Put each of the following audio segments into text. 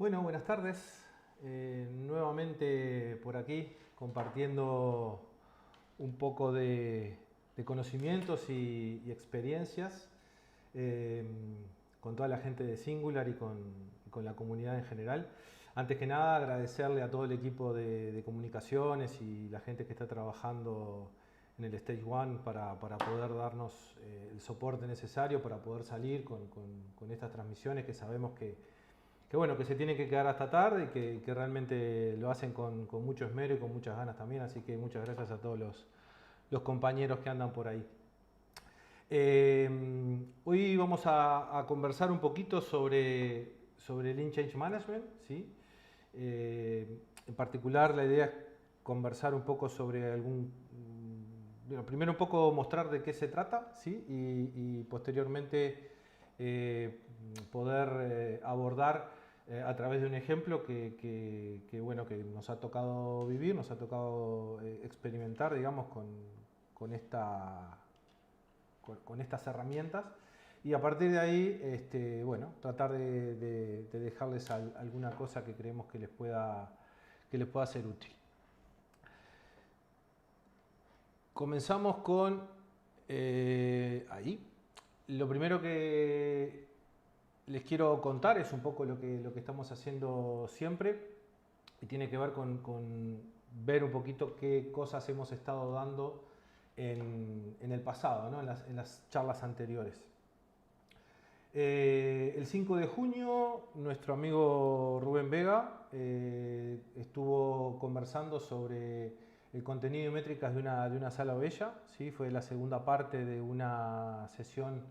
Bueno, buenas tardes. Nuevamente por aquí compartiendo un poco de conocimientos y experiencias eh, con toda la gente de Singular y con la comunidad en general. Antes que nada, agradecerle a todo el equipo de comunicaciones y la gente que está trabajando en el Stage One para poder darnos el soporte necesario para poder salir con estas transmisiones que sabemos que bueno, que se tienen que quedar hasta tarde y que realmente lo hacen con mucho esmero y con muchas ganas también, así que muchas gracias a todos los compañeros que andan por ahí. Hoy vamos a conversar un poquito sobre Lean Change Management, ¿sí? En particular la idea es conversar un poco sobre bueno, primero un poco mostrar de qué se trata, ¿sí? Y posteriormente poder abordar a través de un ejemplo bueno, que nos ha tocado vivir, nos ha tocado experimentar, digamos, con con estas herramientas y a partir de ahí, bueno, tratar de dejarles alguna cosa que creemos que les pueda ser útil. Comenzamos con ahí. Lo primero que les quiero contar es un poco lo que estamos haciendo siempre y tiene que ver con ver un poquito qué cosas hemos estado dando en el pasado, ¿no? en las charlas anteriores. El 5 de junio, nuestro amigo Rubén Vega estuvo conversando sobre el contenido y métricas de una sala ovella, ¿sí? Fue la segunda parte de una sesión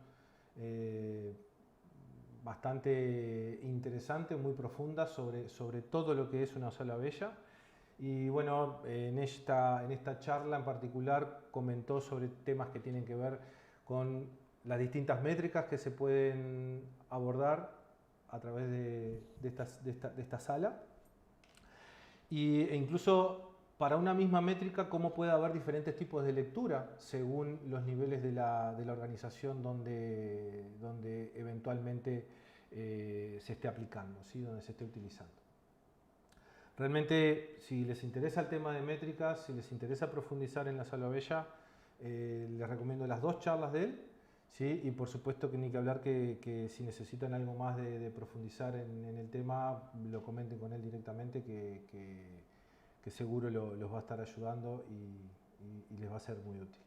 bastante interesante, muy profunda sobre todo lo que es una sala ovella. Y bueno, en esta charla en particular comentó sobre temas que tienen que ver con las distintas métricas que se pueden abordar a través de esta sala e incluso para una misma métrica cómo puede haber diferentes tipos de lectura según los niveles de la organización donde eventualmente se esté aplicando, ¿sí? Donde se esté utilizando. Realmente, si les interesa el tema de métricas, si les interesa profundizar en la sala ovella, les recomiendo las dos charlas de él, ¿sí? Y por supuesto que ni que hablar que si necesitan algo más de profundizar en el tema, lo comenten con él directamente, que seguro los va a estar ayudando y les va a ser muy útil.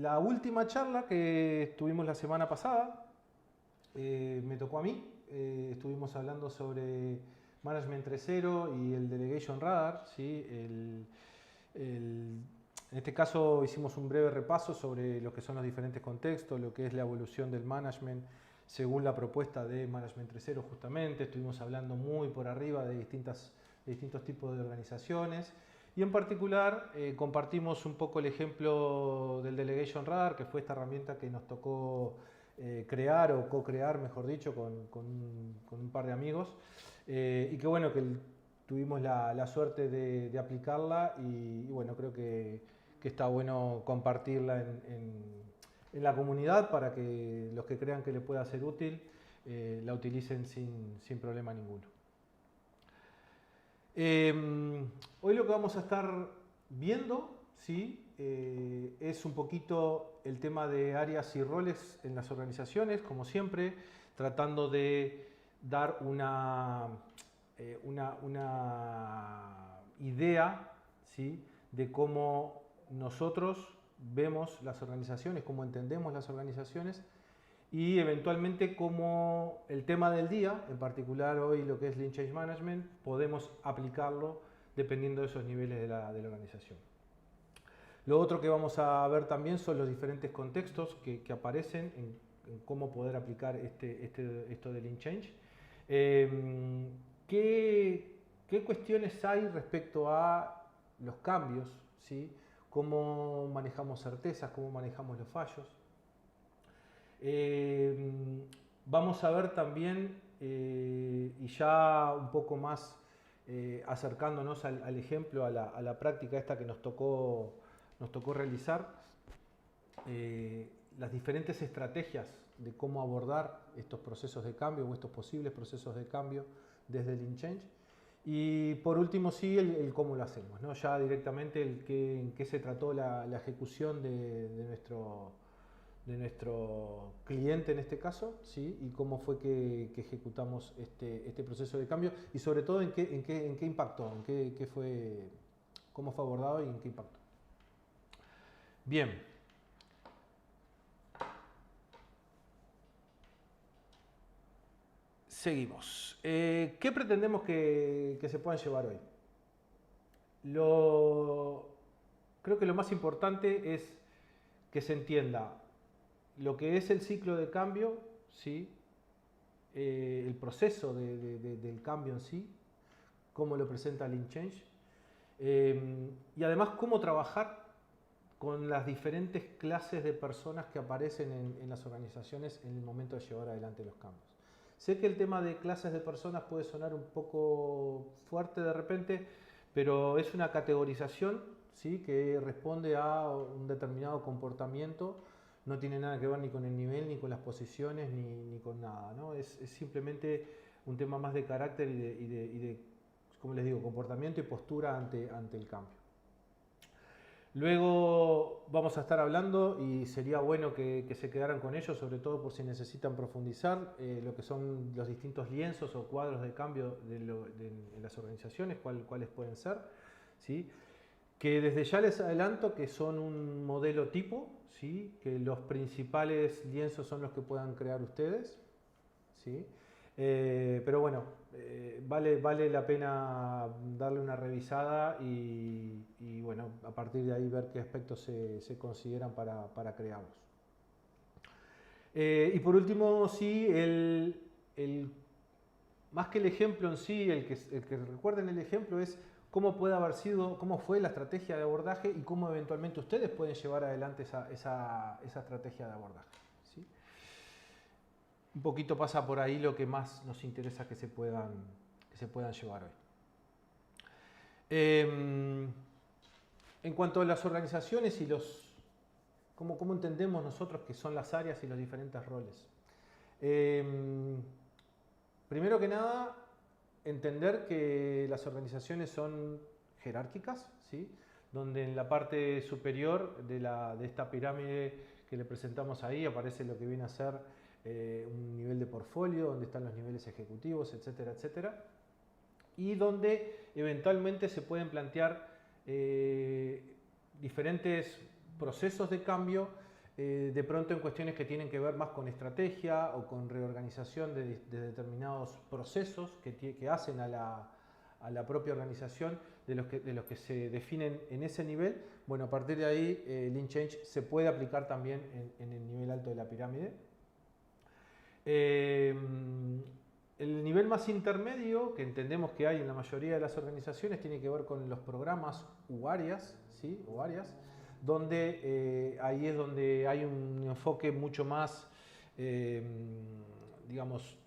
La última charla que tuvimos la semana pasada me tocó a mí. Estuvimos hablando sobre Management 3.0 y el Delegation Radar, ¿sí? En este caso hicimos un breve repaso sobre lo que son los diferentes contextos, lo que es la evolución del management según la propuesta de Management 3.0 justamente. Estuvimos hablando muy por arriba de distintos tipos de organizaciones y en particular compartimos un poco el ejemplo del Delegation Radar, que fue esta herramienta que nos tocó crear o co-crear, mejor dicho, con un par de amigos y que bueno, que tuvimos la suerte de aplicarla y bueno, creo que está bueno compartirla en la comunidad para que los que crean que le pueda ser útil la utilicen sin problema ninguno. Hoy lo que vamos a estar viendo, ¿sí? Es un poquito el tema de áreas y roles en las organizaciones, como siempre, tratando de dar una idea, ¿sí? De cómo nosotros vemos las organizaciones, cómo entendemos las organizaciones y eventualmente cómo el tema del día, en particular hoy lo que es Lean Change Management, podemos aplicarlo dependiendo de esos niveles de la organización. Lo otro que vamos a ver también son los diferentes contextos que aparecen en cómo poder aplicar esto de Lean Change. ¿Qué cuestiones hay respecto a los cambios? ¿Sí? ¿Cómo manejamos certezas? ¿Cómo manejamos los fallos? Vamos a ver también, y ya un poco más acercándonos al ejemplo, a la práctica esta que nos tocó realizar, las diferentes estrategias de cómo abordar estos procesos de cambio o estos posibles procesos de cambio desde el InChange. Y por último, sí, el cómo lo hacemos, ¿no? Ya directamente en qué se trató la ejecución de nuestro cliente en este caso, ¿sí? Y cómo fue que ejecutamos este proceso de cambio y sobre todo en qué impactó, cómo fue abordado y en qué impactó. Bien. Seguimos. ¿Qué pretendemos que se puedan llevar hoy? Creo que lo más importante es que se entienda lo que es el ciclo de cambio, ¿sí? El proceso del cambio en sí, cómo lo presenta el InChange, y además cómo trabajar con las diferentes clases de personas que aparecen en las organizaciones en el momento de llevar adelante los cambios. Sé que el tema de clases de personas puede sonar un poco fuerte de repente, pero es una categorización, ¿sí? Que responde a un determinado comportamiento. No tiene nada que ver ni con el nivel, ni con las posiciones, ni con nada, ¿no? Es simplemente un tema más de carácter y de, como les digo, comportamiento y postura ante el cambio. Luego vamos a estar hablando, y sería bueno que se quedaran con ellos, sobre todo por si necesitan profundizar, lo que son los distintos lienzos o cuadros de cambio en las organizaciones, cuáles pueden ser, ¿sí? Que desde ya les adelanto que son un modelo tipo, ¿sí? Que los principales lienzos son los que puedan crear ustedes, ¿sí? Pero bueno, vale la pena darle una revisada y bueno, a partir de ahí ver qué aspectos se consideran para crearlos. Y por último, sí, más que el ejemplo en sí, el que recuerden el ejemplo es cómo puede haber sido, cómo fue la estrategia de abordaje y cómo eventualmente ustedes pueden llevar adelante esa estrategia de abordaje, ¿sí? Un poquito pasa por ahí lo que más nos interesa que se puedan llevar hoy. En cuanto a las organizaciones y cómo entendemos nosotros que son las áreas y los diferentes roles. Primero que nada, entender que las organizaciones son jerárquicas, ¿sí? Donde en la parte superior de esta pirámide que le presentamos ahí aparece lo que viene a ser un nivel de portfolio, donde están los niveles ejecutivos, etcétera, etcétera, y donde eventualmente se pueden plantear diferentes procesos de cambio, de pronto en cuestiones que tienen que ver más con estrategia o con reorganización de determinados procesos que hacen a la propia organización, de los que se definen en ese nivel. Bueno, a partir de ahí el InChange se puede aplicar también en el nivel alto de la pirámide. El nivel más intermedio, que entendemos que hay en la mayoría de las organizaciones, tiene que ver con los programas u áreas, ¿sí? O áreas, donde ahí es donde hay un enfoque mucho más, digamos,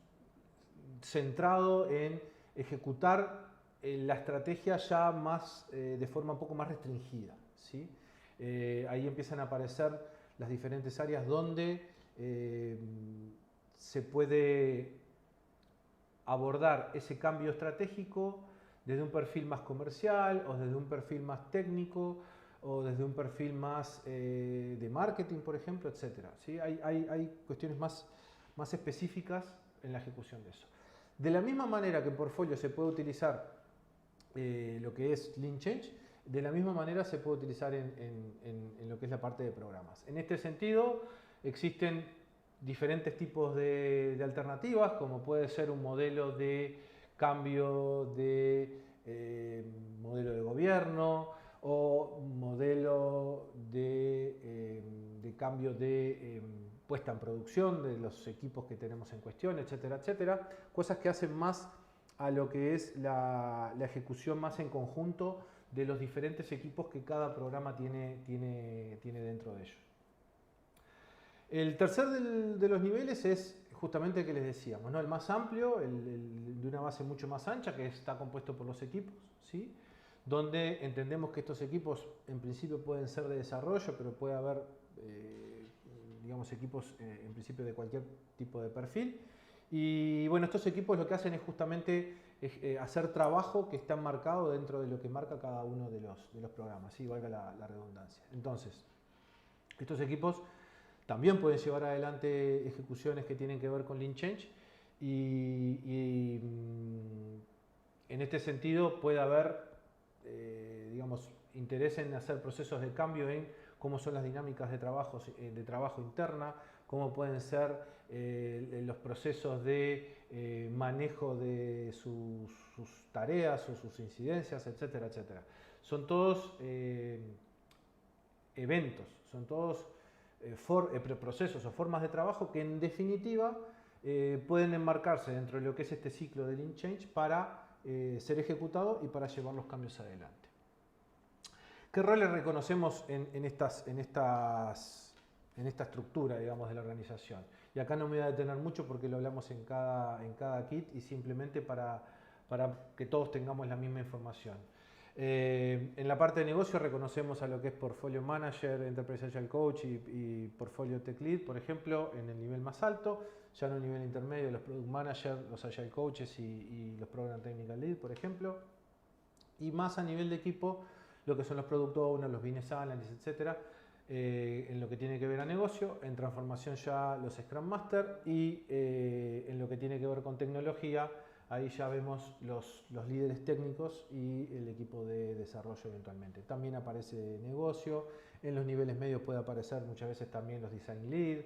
centrado en ejecutar la estrategia ya más de forma un poco más restringida, ¿sí? Ahí empiezan a aparecer las diferentes áreas donde se puede abordar ese cambio estratégico desde un perfil más comercial o desde un perfil más técnico o desde un perfil más de marketing, por ejemplo, etc. ¿Sí? Hay cuestiones más específicas en la ejecución de eso. De la misma manera que en Portfolio se puede utilizar lo que es Lean Change, de la misma manera se puede utilizar en lo que es la parte de programas. En este sentido, existen diferentes tipos de alternativas, como puede ser un modelo de cambio de modelo de gobierno o un modelo de cambio de puesta en producción de los equipos que tenemos en cuestión, etcétera, etcétera. Cosas que hacen más a lo que es la ejecución más en conjunto de los diferentes equipos que cada programa tiene dentro de ellos. El tercer de los niveles es justamente el que les decíamos, ¿no? El más amplio, de una base mucho más ancha, que está compuesto por los equipos, ¿sí? Donde entendemos que estos equipos en principio pueden ser de desarrollo, pero puede haber, digamos, equipos en principio de cualquier tipo de perfil. Y bueno, estos equipos lo que hacen es justamente hacer trabajo que está marcado dentro de lo que marca cada uno de los programas, ¿sí? Valga la redundancia. Entonces, estos equipos también pueden llevar adelante ejecuciones que tienen que ver con Lean Change y en este sentido puede haber, digamos, interés en hacer procesos de cambio en cómo son las dinámicas de trabajo interna, cómo pueden ser los procesos de manejo de sus tareas o sus incidencias, etcétera, etcétera. Son todos eventos, son todos procesos o formas de trabajo que en definitiva pueden enmarcarse dentro de lo que es este ciclo de Lean Change para ser ejecutado y para llevar los cambios adelante. ¿Qué roles reconocemos en esta estructura, digamos, de la organización? Y acá no me voy a detener mucho porque lo hablamos en cada kit y simplemente para que todos tengamos la misma información. En la parte de negocio reconocemos a lo que es Portfolio Manager, Enterprise Agile Coach y Portfolio Tech Lead, por ejemplo, en el nivel más alto. Ya en el nivel intermedio, los Product Manager, los Agile Coaches y los Program Technical Lead, por ejemplo. Y más a nivel de equipo, lo que son los Product Owners, los Business Analysts, etc. En lo que tiene que ver a negocio, en transformación ya los Scrum Master y en lo que tiene que ver con tecnología, ahí ya vemos los líderes técnicos y el equipo de desarrollo eventualmente. También aparece negocio, en los niveles medios puede aparecer muchas veces también los Design Lead,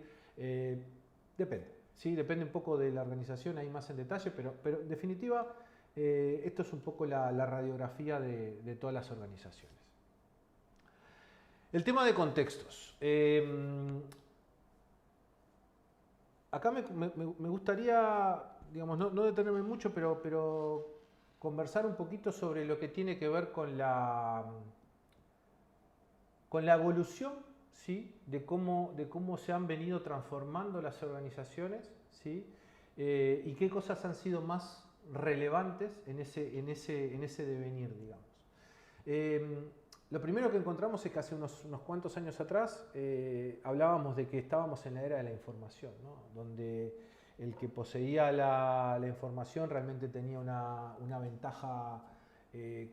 depende, ¿sí? Depende un poco de la organización, ahí más en detalle, pero en definitiva esto es un poco la radiografía de todas las organizaciones. El tema de contextos. Acá me gustaría, digamos, no detenerme mucho, pero conversar un poquito sobre lo que tiene que ver con la evolución, ¿sí? de cómo se han venido transformando las organizaciones, ¿sí? Y qué cosas han sido más relevantes en ese devenir, digamos. Lo primero que encontramos es que hace unos cuantos años atrás hablábamos de que estábamos en la era de la información, ¿no? Donde el que poseía la información realmente tenía una ventaja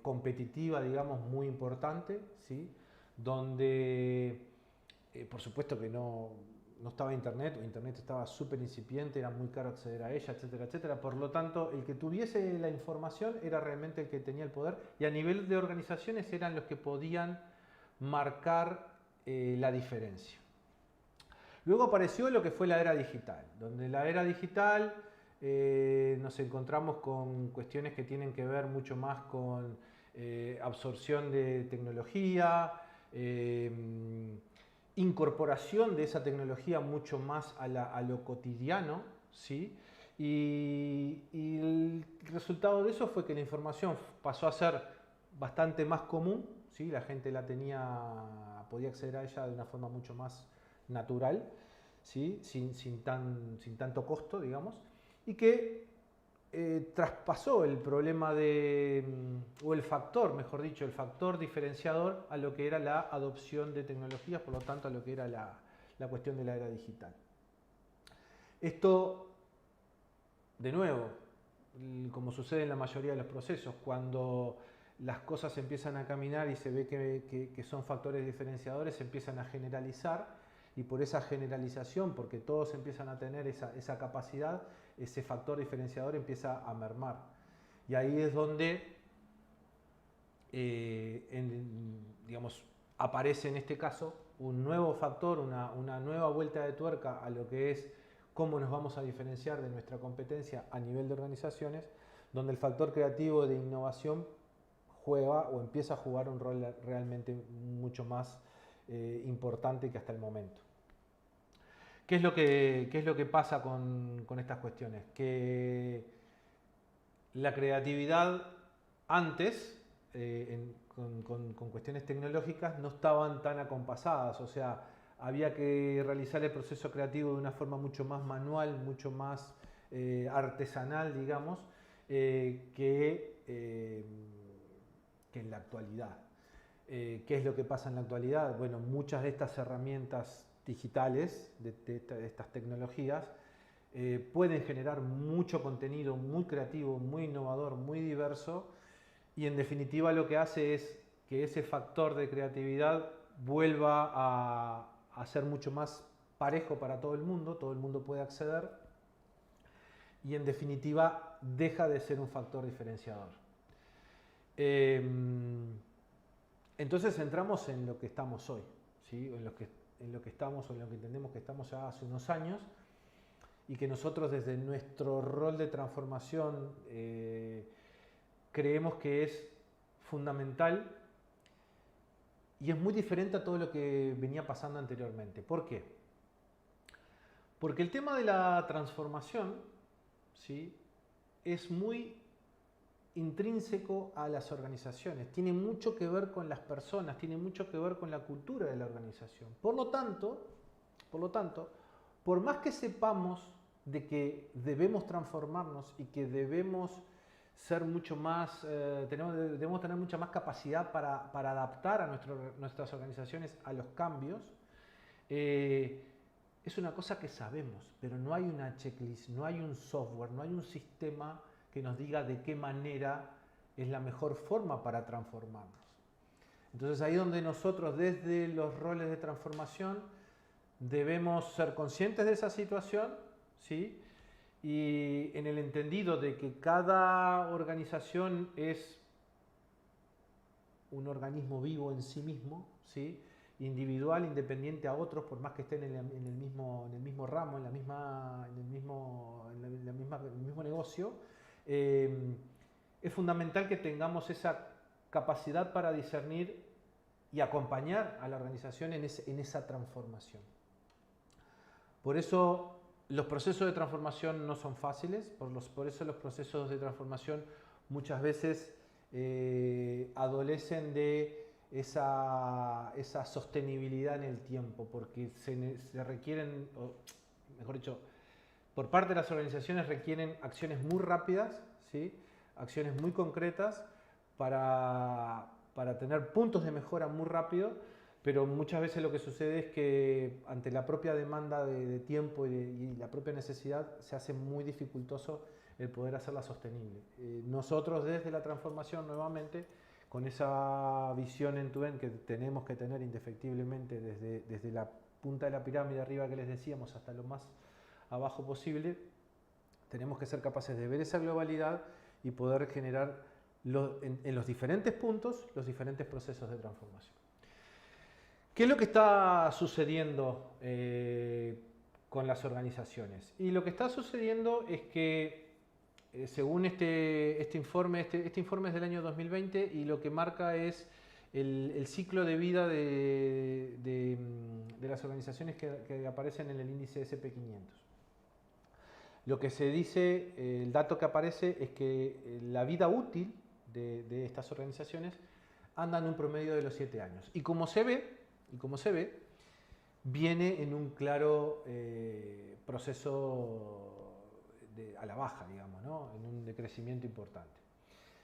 competitiva, digamos, muy importante, ¿sí? Donde, por supuesto que no estaba Internet, o Internet estaba súper incipiente, era muy caro acceder a ella, etcétera, etcétera. Por lo tanto, el que tuviese la información era realmente el que tenía el poder y a nivel de organizaciones eran los que podían marcar la diferencia. Luego apareció lo que fue la era digital, donde en la era digital nos encontramos con cuestiones que tienen que ver mucho más con absorción de tecnología, incorporación de esa tecnología mucho más a lo cotidiano, ¿sí? Y el resultado de eso fue que la información pasó a ser bastante más común, ¿sí? La gente podía acceder a ella de una forma mucho más natural, ¿sí? sin tanto costo, digamos, y que traspasó el problema o el factor, mejor dicho, el factor diferenciador a lo que era la adopción de tecnologías, por lo tanto a lo que era la cuestión de la era digital. Esto, de nuevo, como sucede en la mayoría de los procesos, cuando las cosas empiezan a caminar y se ve que son factores diferenciadores, se empiezan a generalizar y por esa generalización, porque todos empiezan a tener esa capacidad, ese factor diferenciador empieza a mermar. Y ahí es donde, digamos, aparece en este caso un nuevo factor, una nueva vuelta de tuerca a lo que es cómo nos vamos a diferenciar de nuestra competencia a nivel de organizaciones, donde el factor creativo de innovación juega o empieza a jugar un rol realmente mucho más importante que hasta el momento. ¿Qué es lo que pasa con estas cuestiones? Que la creatividad antes, con cuestiones tecnológicas, no estaban tan acompasadas, o sea, había que realizar el proceso creativo de una forma mucho más manual, mucho más artesanal, digamos, que en la actualidad. ¿Qué es lo que pasa en la actualidad? Bueno, muchas de estas herramientas digitales, de estas tecnologías, pueden generar mucho contenido muy creativo, muy innovador, muy diverso, y en definitiva lo que hace es que ese factor de creatividad vuelva a ser mucho más parejo para todo el mundo puede acceder, y en definitiva deja de ser un factor diferenciador. Entonces entramos en lo que estamos hoy, ¿sí? en lo que estamos o en lo que entendemos que estamos ya hace unos años, y que nosotros desde nuestro rol de transformación creemos que es fundamental y es muy diferente a todo lo que venía pasando anteriormente. ¿Por qué? Porque el tema de la transformación, ¿sí?, es muy intrínseco a las organizaciones, tiene mucho que ver con las personas, tiene mucho que ver con la cultura de la organización. Por lo tanto, por más que sepamos de que debemos transformarnos y que debemos ser mucho más, debemos tener mucha más capacidad para adaptar a nuestras organizaciones a los cambios, es una cosa que sabemos, pero no hay una checklist, no hay un software, no hay un sistema que nos diga de qué manera es la mejor forma para transformarnos. Entonces ahí donde nosotros desde los roles de transformación debemos ser conscientes de esa situación, ¿sí?, y en el entendido de que cada organización es un organismo vivo en sí mismo, ¿sí?, individual, independiente a otros, por más que estén en el mismo ramo, en el mismo negocio. Es fundamental que tengamos esa capacidad para discernir y acompañar a la organización en esa transformación. Por eso los procesos de transformación no son fáciles, por eso los procesos de transformación muchas veces adolecen de esa sostenibilidad en el tiempo, porque se requieren, o mejor dicho, por parte de las organizaciones requieren acciones muy rápidas, ¿sí?, acciones muy concretas para tener puntos de mejora muy rápido, pero muchas veces lo que sucede es que ante la propia demanda de tiempo y la propia necesidad se hace muy dificultoso el poder hacerla sostenible. Nosotros desde la transformación, nuevamente, con esa visión end-to-end que tenemos que tener indefectiblemente desde la punta de la pirámide arriba que les decíamos hasta lo más abajo posible, tenemos que ser capaces de ver esa globalidad y poder generar en los diferentes puntos los diferentes procesos de transformación. ¿Qué es lo que está sucediendo con las organizaciones? Y lo que está sucediendo es que según este informe es del año 2020 y lo que marca es el ciclo de vida de las organizaciones que aparecen en el índice SP500. Lo que se dice, el dato que aparece es que la vida útil de estas organizaciones anda en un promedio de los 7 años. Y como se ve, viene en un claro proceso a la baja, digamos, ¿no?, en un decrecimiento importante.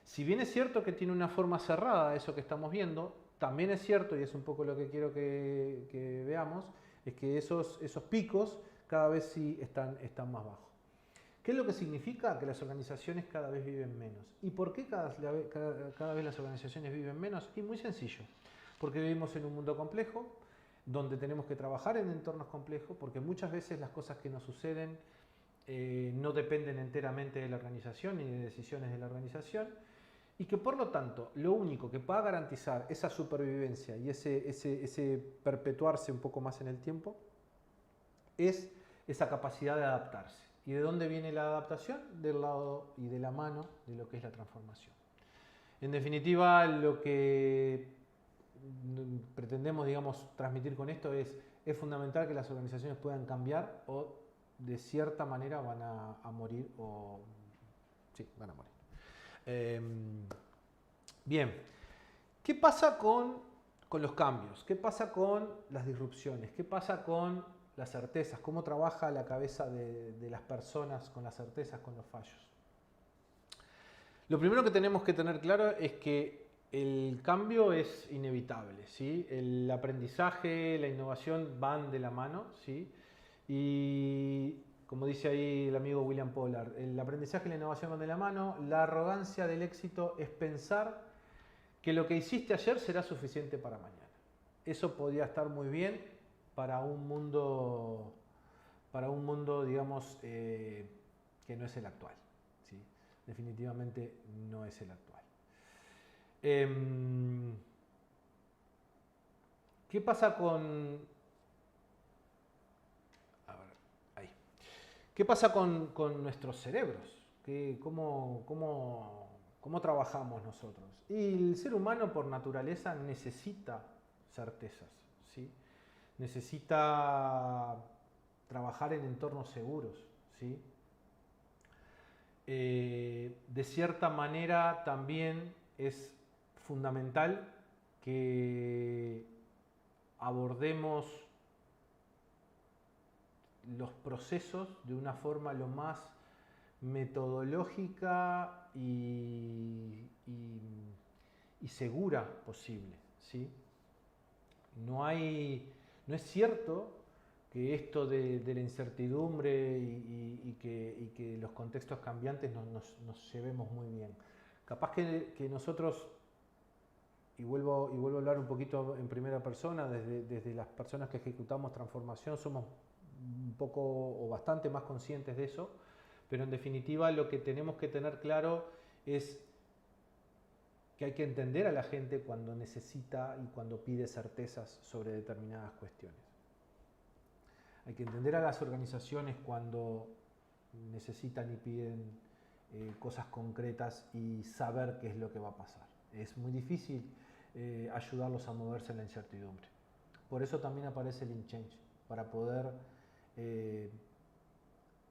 Si bien es cierto que tiene una forma cerrada eso que estamos viendo, también es cierto, y es un poco lo que quiero que veamos, es que esos picos cada vez sí están más bajos. ¿Qué es lo que significa? Que las organizaciones cada vez viven menos. ¿Y por qué cada vez las organizaciones viven menos? Y muy sencillo, porque vivimos en un mundo complejo, donde tenemos que trabajar en entornos complejos, porque muchas veces las cosas que nos suceden no dependen enteramente de la organización ni de decisiones de la organización, y que por lo tanto lo único que pueda garantizar esa supervivencia y ese perpetuarse un poco más en el tiempo es esa capacidad de adaptarse. ¿Y de dónde viene la adaptación? Del lado y de la mano de lo que es la transformación. En definitiva, lo que pretendemos, digamos, transmitir con esto es fundamental que las organizaciones puedan cambiar o de cierta manera van a morir o... Sí, van a morir. Bien, ¿qué pasa con los cambios? ¿Qué pasa con las disrupciones? ¿Qué pasa con las certezas? ¿Cómo trabaja la cabeza de las personas con las certezas, con los fallos? Lo primero que tenemos que tener claro es que el cambio es inevitable, ¿sí? El aprendizaje, la innovación van de la mano, ¿sí? Y como dice ahí el amigo William Pollard, el aprendizaje y la innovación van de la mano. La arrogancia del éxito es pensar que lo que hiciste ayer será suficiente para mañana. Eso podría estar muy bien para un mundo, digamos, que no es el actual, ¿sí? Definitivamente no es el actual. ¿Qué pasa con... A ver, ahí. ¿Qué pasa con nuestros cerebros? ¿Cómo trabajamos nosotros? Y el ser humano por naturaleza necesita certezas, ¿sí? Necesita trabajar en entornos seguros, ¿sí? De cierta manera también es fundamental que abordemos los procesos de una forma lo más metodológica y segura posible, ¿sí? No es cierto que esto de la incertidumbre y que los contextos cambiantes nos llevemos muy bien. Capaz que nosotros, y vuelvo a hablar un poquito en primera persona, desde las personas que ejecutamos transformación, somos un poco o bastante más conscientes de eso, pero en definitiva lo que tenemos que tener claro es que hay que entender a la gente cuando necesita y cuando pide certezas sobre determinadas cuestiones. Hay que entender a las organizaciones cuando necesitan y piden cosas concretas y saber qué es lo que va a pasar. Es muy difícil ayudarlos a moverse en la incertidumbre. Por eso también aparece el InChange, para poder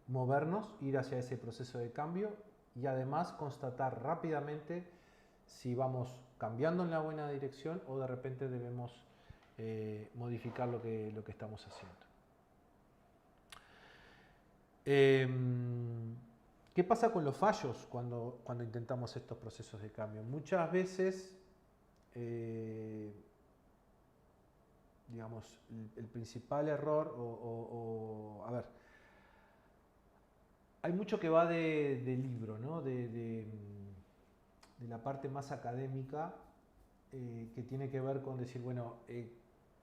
movernos, ir hacia ese proceso de cambio y además constatar rápidamente si vamos cambiando en la buena dirección o de repente debemos modificar lo que estamos haciendo. ¿Qué pasa con los fallos cuando intentamos estos procesos de cambio? Muchas veces, digamos, el principal error a ver, hay mucho que va de libro, ¿no? de la parte más académica que tiene que ver con decir, bueno,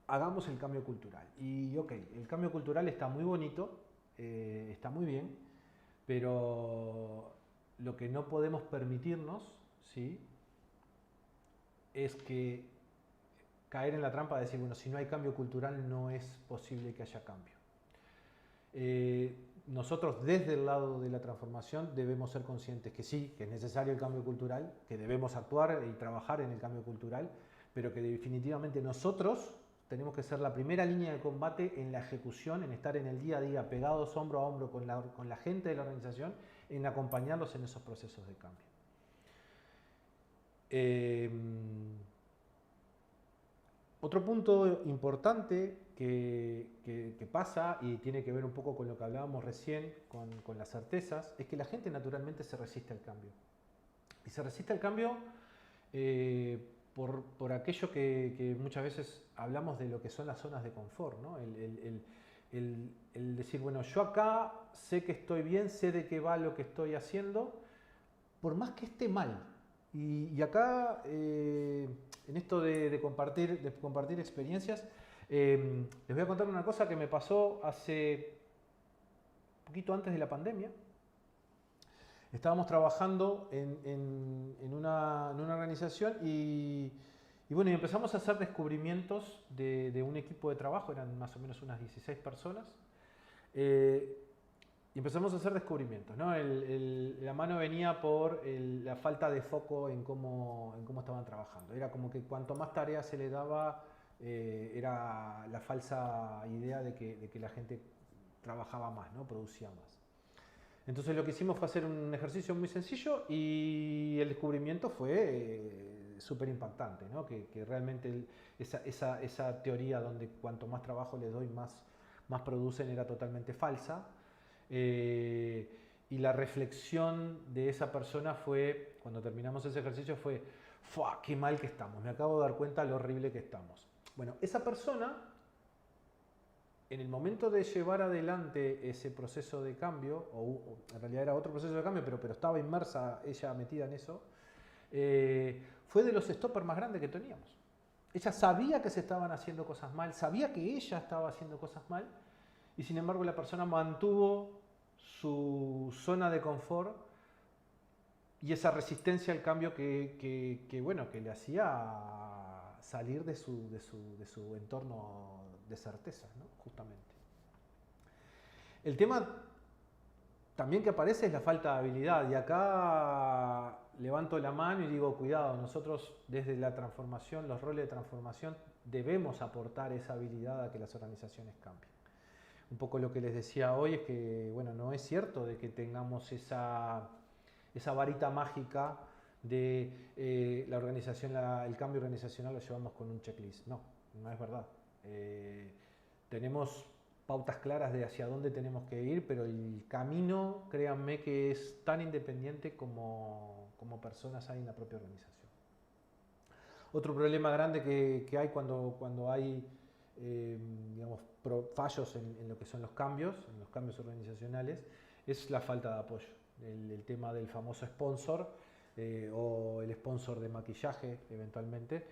hagamos el cambio cultural. Y ok, el cambio cultural está muy bonito, está muy bien, pero lo que no podemos permitirnos, ¿sí?, es que caer en la trampa de decir, bueno, si no hay cambio cultural no es posible que haya cambio. Nosotros desde el lado de la transformación debemos ser conscientes que sí, que es necesario el cambio cultural, que debemos actuar y trabajar en el cambio cultural, pero que definitivamente nosotros tenemos que ser la primera línea de combate en la ejecución, en estar en el día a día pegados hombro a hombro con la gente de la organización, en acompañarlos en esos procesos de cambio. Otro punto importante que pasa y tiene que ver un poco con lo que hablábamos recién, con las certezas, es que la gente naturalmente se resiste al cambio. Y se resiste al cambio por aquello que muchas veces hablamos de lo que son las zonas de confort, ¿no? El decir, bueno, yo acá sé que estoy bien, sé de qué va lo que estoy haciendo, por más que esté mal. Y acá, en esto de compartir experiencias, les voy a contar una cosa que me pasó hace poquito antes de la pandemia. Estábamos trabajando en una organización y bueno, y empezamos a hacer descubrimientos de un equipo de trabajo, eran más o menos unas 16 personas. Y empezamos a hacer descubrimientos, ¿no? La mano venía por la falta de foco en cómo estaban trabajando. Era como que cuanto más tareas se le daba, era la falsa idea de que la gente trabajaba más, ¿no? Producía más. Entonces lo que hicimos fue hacer un ejercicio muy sencillo y el descubrimiento fue súper impactante, ¿no? Que realmente esa teoría donde cuanto más trabajo les doy, más producen, era totalmente falsa. Y la reflexión de esa persona fue, cuando terminamos ese ejercicio fue, ¡fua! ¡Qué mal que estamos! Me acabo de dar cuenta lo horrible que estamos. Bueno, esa persona, en el momento de llevar adelante ese proceso de cambio, o en realidad era otro proceso de cambio, pero estaba inmersa ella metida en eso, fue de los stoppers más grandes que teníamos. Ella sabía que se estaban haciendo cosas mal, sabía que ella estaba haciendo cosas mal, y sin embargo la persona mantuvo su zona de confort y esa resistencia al cambio bueno, que le hacía salir de su entorno de certeza, ¿no? Justamente. El tema también que aparece es la falta de habilidad, y acá levanto la mano y digo, cuidado, nosotros desde la transformación, los roles de transformación, debemos aportar esa habilidad a que las organizaciones cambien. Un poco lo que les decía hoy es que, bueno, no es cierto de que tengamos esa varita mágica de la organización, el cambio organizacional lo llevamos con un checklist. No, no es verdad. Tenemos pautas claras de hacia dónde tenemos que ir, pero el camino, créanme que es tan independiente como personas hay en la propia organización. Otro problema grande que hay cuando hay digamos, fallos en lo que son los cambios organizacionales, es la falta de apoyo. El tema del famoso sponsor o el sponsor de maquillaje, eventualmente,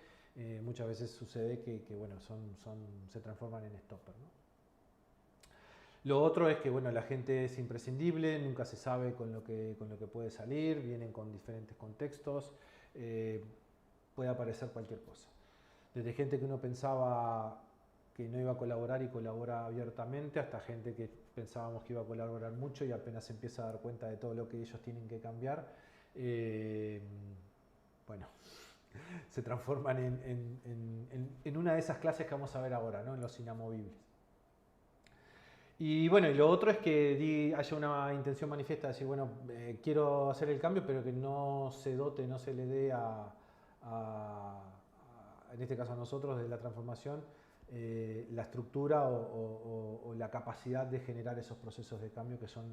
muchas veces sucede que bueno, se transforman en stopper, ¿no? Lo otro es que bueno, la gente es imprescindible, nunca se sabe con lo que puede salir, vienen con diferentes contextos, puede aparecer cualquier cosa. Desde gente que uno pensaba que no iba a colaborar y colabora abiertamente, hasta gente que pensábamos que iba a colaborar mucho y apenas se empieza a dar cuenta de todo lo que ellos tienen que cambiar, bueno, se transforman en una de esas clases que vamos a ver ahora, ¿no? En los inamovibles. Y bueno, y lo otro es que haya una intención manifiesta de decir, bueno, quiero hacer el cambio, pero que no se dote, no se le dé en este caso a nosotros, de la transformación, la estructura o la capacidad de generar esos procesos de cambio que son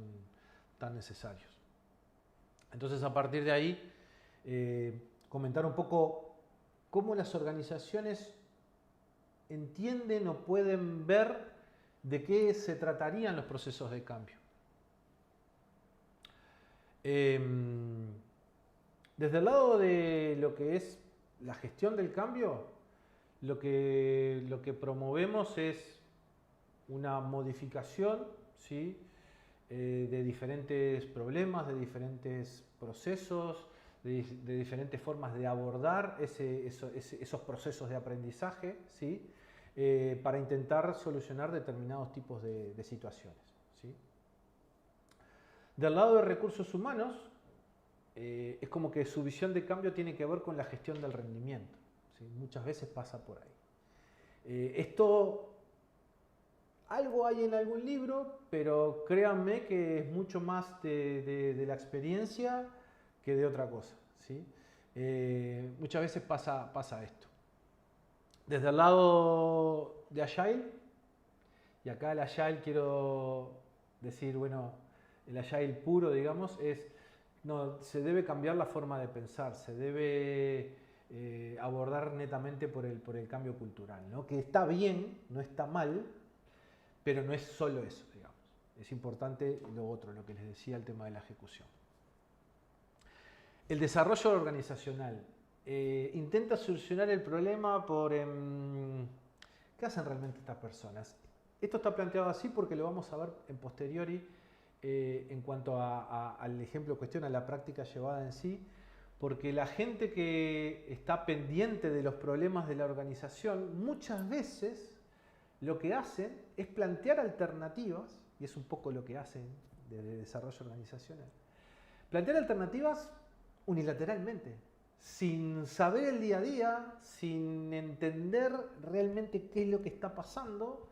tan necesarios. Entonces, a partir de ahí, comentar un poco cómo las organizaciones entienden o pueden ver de qué se tratarían los procesos de cambio. Desde el lado de lo que es la gestión del cambio, lo que promovemos es una modificación, ¿sí? De diferentes problemas, de diferentes procesos, de diferentes formas de abordar esos procesos de aprendizaje, ¿sí? Para intentar solucionar determinados tipos de situaciones, ¿sí? Del lado de recursos humanos, es como que su visión de cambio tiene que ver con la gestión del rendimiento, ¿sí? Muchas veces pasa por ahí. Esto, algo hay en algún libro, pero créanme que es mucho más de la experiencia que de otra cosa, ¿sí? Muchas veces pasa esto. Desde el lado de Agile, y acá el Agile quiero decir, bueno, el Agile puro, digamos, se debe cambiar la forma de pensar, se debe abordar netamente por el cambio cultural, ¿no? Que está bien, no está mal, pero no es solo eso, digamos. Es importante lo otro, lo que les decía, el tema de la ejecución. El desarrollo organizacional. Intenta solucionar el problema por... ¿qué hacen realmente estas personas? Esto está planteado así porque lo vamos a ver en posteriori en cuanto al ejemplo cuestión, a la práctica llevada en sí, porque la gente que está pendiente de los problemas de la organización muchas veces lo que hacen es plantear alternativas, y es un poco lo que hacen desde desarrollo organizacional, plantear alternativas unilateralmente, sin saber el día a día, sin entender realmente qué es lo que está pasando,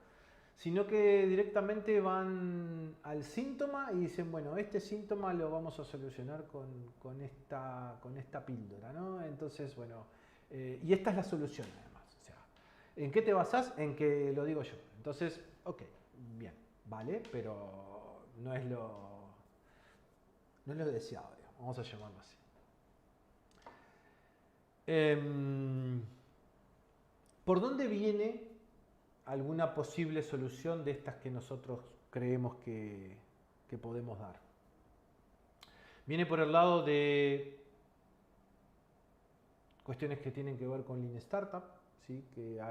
sino que directamente van al síntoma y dicen, bueno, este síntoma lo vamos a solucionar con esta píldora, ¿no? Entonces, bueno, y esta es la solución además. O sea, ¿en qué te basás? En que lo digo yo. Entonces, ok, bien, vale, pero no es lo deseado, digamos, vamos a llamarlo así. Em, ¿Por dónde viene alguna posible solución de estas que nosotros creemos que podemos dar? Viene por el lado de cuestiones que tienen que ver con Lean Startup, ¿sí? Que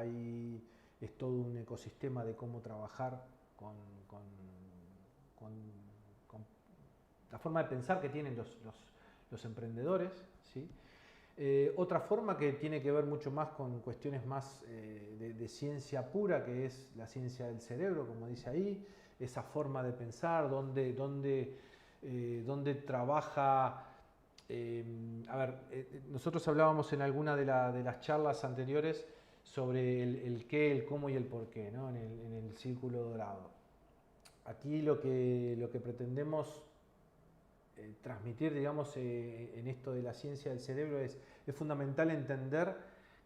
es todo un ecosistema de cómo trabajar con, con, con, con la forma de pensar que tienen los emprendedores, ¿sí? Otra forma que tiene que ver mucho más con cuestiones más de ciencia pura, que es la ciencia del cerebro, como dice ahí, esa forma de pensar, donde trabaja. Nosotros hablábamos en alguna de las charlas anteriores sobre el qué, el cómo y el por qué, ¿no? En el círculo dorado. Aquí lo que pretendemos transmitir, digamos, en esto de la ciencia del cerebro es fundamental entender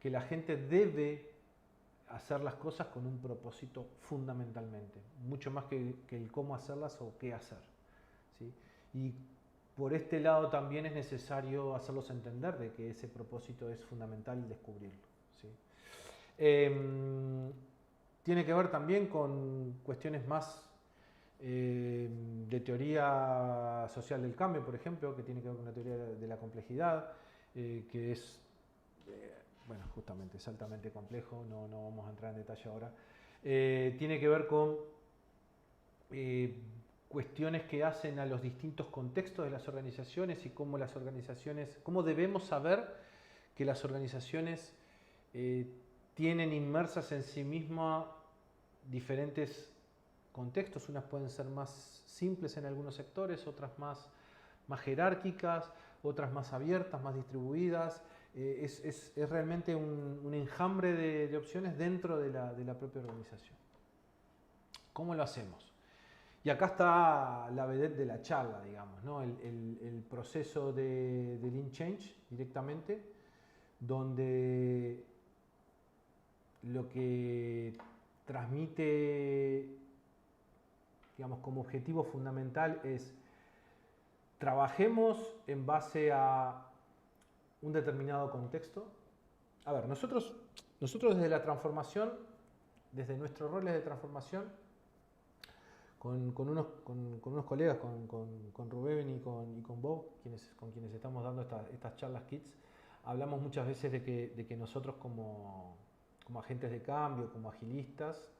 que la gente debe hacer las cosas con un propósito fundamentalmente, mucho más que el cómo hacerlas o qué hacer, ¿sí? Y por este lado también es necesario hacerlos entender de que ese propósito es fundamental descubrirlo, ¿sí? Tiene que ver también con cuestiones más de teoría social del cambio, por ejemplo, que tiene que ver con la teoría de la complejidad, que es, bueno, justamente es altamente complejo, no vamos a entrar en detalle ahora. Tiene que ver con cuestiones que hacen a los distintos contextos de las organizaciones y cómo las organizaciones, cómo debemos saber que las organizaciones tienen inmersas en sí mismas diferentes contextos. Unas pueden ser más simples en algunos sectores, otras más jerárquicas, otras más abiertas, más distribuidas. Es realmente un enjambre de opciones dentro de la propia organización. ¿Cómo lo hacemos? Y acá está la vedette de la charla, digamos, ¿no? El proceso de Lean Change directamente, donde lo que transmite, digamos, como objetivo fundamental es trabajemos en base a un determinado contexto. A ver, nosotros desde la transformación, desde nuestros roles de transformación, con unos colegas, con Rubén y con Bob, con quienes estamos dando estas charlas Kids, hablamos muchas veces de que nosotros como agentes de cambio, como agilistas,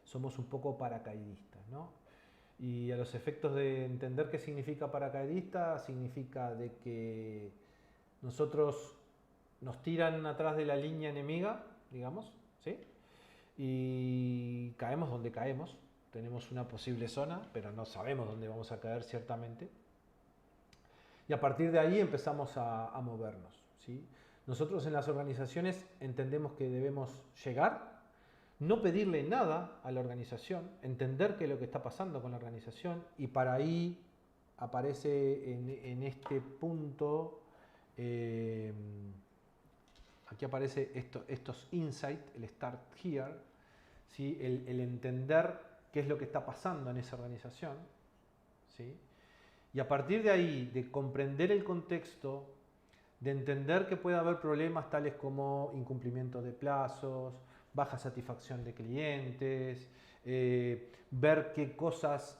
somos un poco paracaidistas, ¿no? Y a los efectos de entender qué significa paracaidista, significa de que nosotros nos tiran atrás de la línea enemiga, digamos, ¿sí? Y caemos donde caemos. Tenemos una posible zona, pero no sabemos dónde vamos a caer ciertamente. Y a partir de ahí empezamos a movernos, ¿sí? Nosotros en las organizaciones entendemos que debemos llegar, no pedirle nada a la organización, entender qué es lo que está pasando con la organización, y para ahí aparece en este punto, aquí aparece estos insights, el start here, ¿sí? El entender qué es lo que está pasando en esa organización, ¿sí? Y a partir de ahí, de comprender el contexto, de entender que puede haber problemas tales como incumplimiento de plazos, baja satisfacción de clientes, ver qué cosas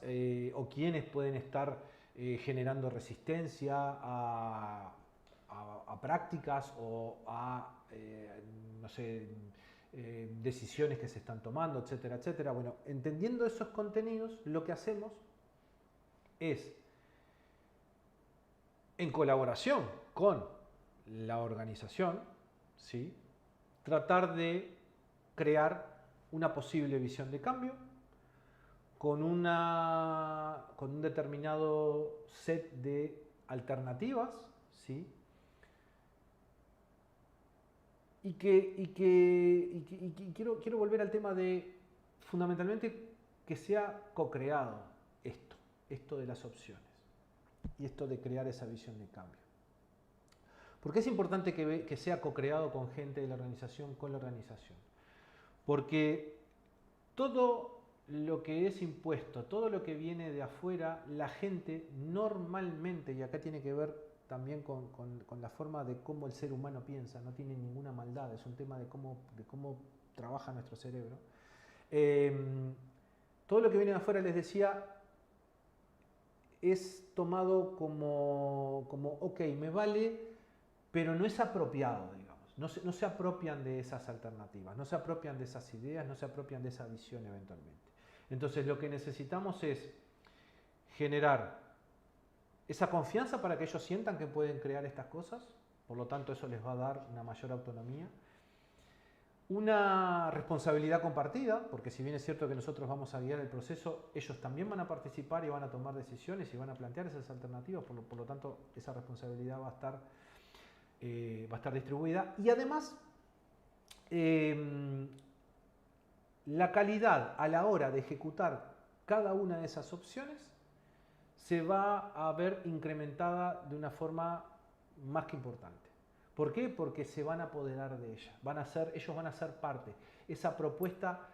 o quiénes pueden estar generando resistencia a prácticas o a, no sé, decisiones que se están tomando, etcétera, etcétera. Bueno, entendiendo esos contenidos, lo que hacemos es, en colaboración con la organización, ¿sí?, tratar de crear una posible visión de cambio con un determinado set de alternativas, ¿sí? Y quiero volver al tema de, fundamentalmente, que sea co-creado esto de las opciones y esto de crear esa visión de cambio. ¿Por qué es importante que sea co-creado con gente de la organización, con la organización? Porque todo lo que es impuesto, todo lo que viene de afuera, la gente normalmente, y acá tiene que ver también con la forma de cómo el ser humano piensa, no tiene ninguna maldad, es un tema de cómo trabaja nuestro cerebro. Todo lo que viene de afuera, les decía, es tomado como ok, me vale, pero no es apropiado, digamos. No se apropian de esas alternativas, no se apropian de esas ideas, no se apropian de esa visión eventualmente. Entonces lo que necesitamos es generar esa confianza para que ellos sientan que pueden crear estas cosas, por lo tanto eso les va a dar una mayor autonomía. Una responsabilidad compartida, porque si bien es cierto que nosotros vamos a guiar el proceso, ellos también van a participar y van a tomar decisiones y van a plantear esas alternativas, por lo tanto esa responsabilidad va a estar distribuida. Y además, la calidad a la hora de ejecutar cada una de esas opciones se va a ver incrementada de una forma más que importante. ¿Por qué? Porque se van a apoderar de ella. Ellos van a ser parte. Esa propuesta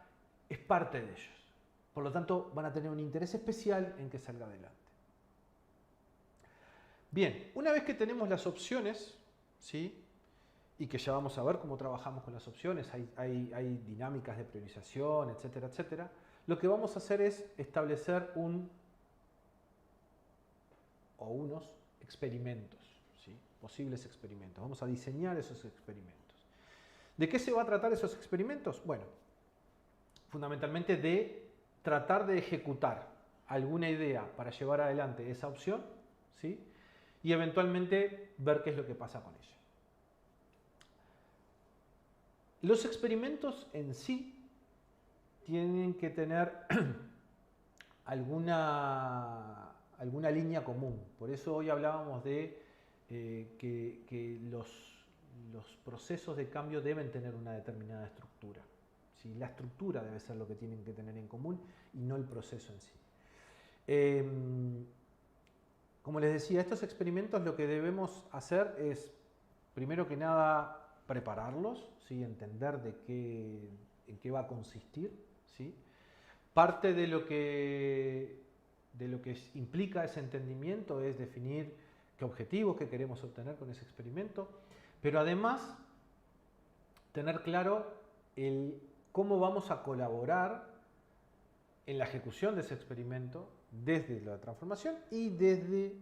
es parte de ellos. Por lo tanto, van a tener un interés especial en que salga adelante. Bien, una vez que tenemos las opciones, ¿sí? Y que ya vamos a ver cómo trabajamos con las opciones, hay dinámicas de priorización, etcétera, etcétera, lo que vamos a hacer es establecer unos experimentos. Posibles experimentos. Vamos a diseñar esos experimentos. ¿De qué se va a tratar esos experimentos? Bueno, fundamentalmente de tratar de ejecutar alguna idea para llevar adelante esa opción, ¿sí? Y eventualmente ver qué es lo que pasa con ella. Los experimentos en sí tienen que tener alguna línea común. Por eso hoy hablábamos de que los procesos de cambio deben tener una determinada estructura. ¿Sí? La estructura debe ser lo que tienen que tener en común y no el proceso en sí. Como les decía, estos experimentos lo que debemos hacer es, primero que nada, prepararlos, ¿sí? Entender en qué va a consistir. ¿Sí? Parte de lo que implica ese entendimiento es definir qué objetivos que queremos obtener con ese experimento, pero además tener claro cómo vamos a colaborar en la ejecución de ese experimento desde la transformación y desde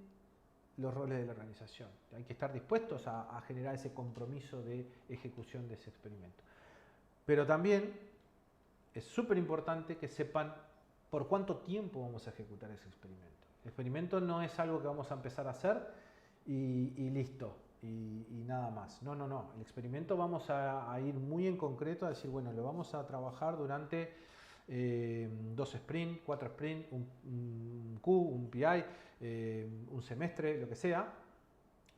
los roles de la organización. Hay que estar dispuestos a generar ese compromiso de ejecución de ese experimento. Pero también es súper importante que sepan por cuánto tiempo vamos a ejecutar ese experimento. El experimento no es algo que vamos a empezar a hacer y listo, y nada más. No. El experimento vamos a ir muy en concreto a decir, bueno, lo vamos a trabajar durante 2 sprints, 4 sprints, un Q, un PI, un semestre, lo que sea.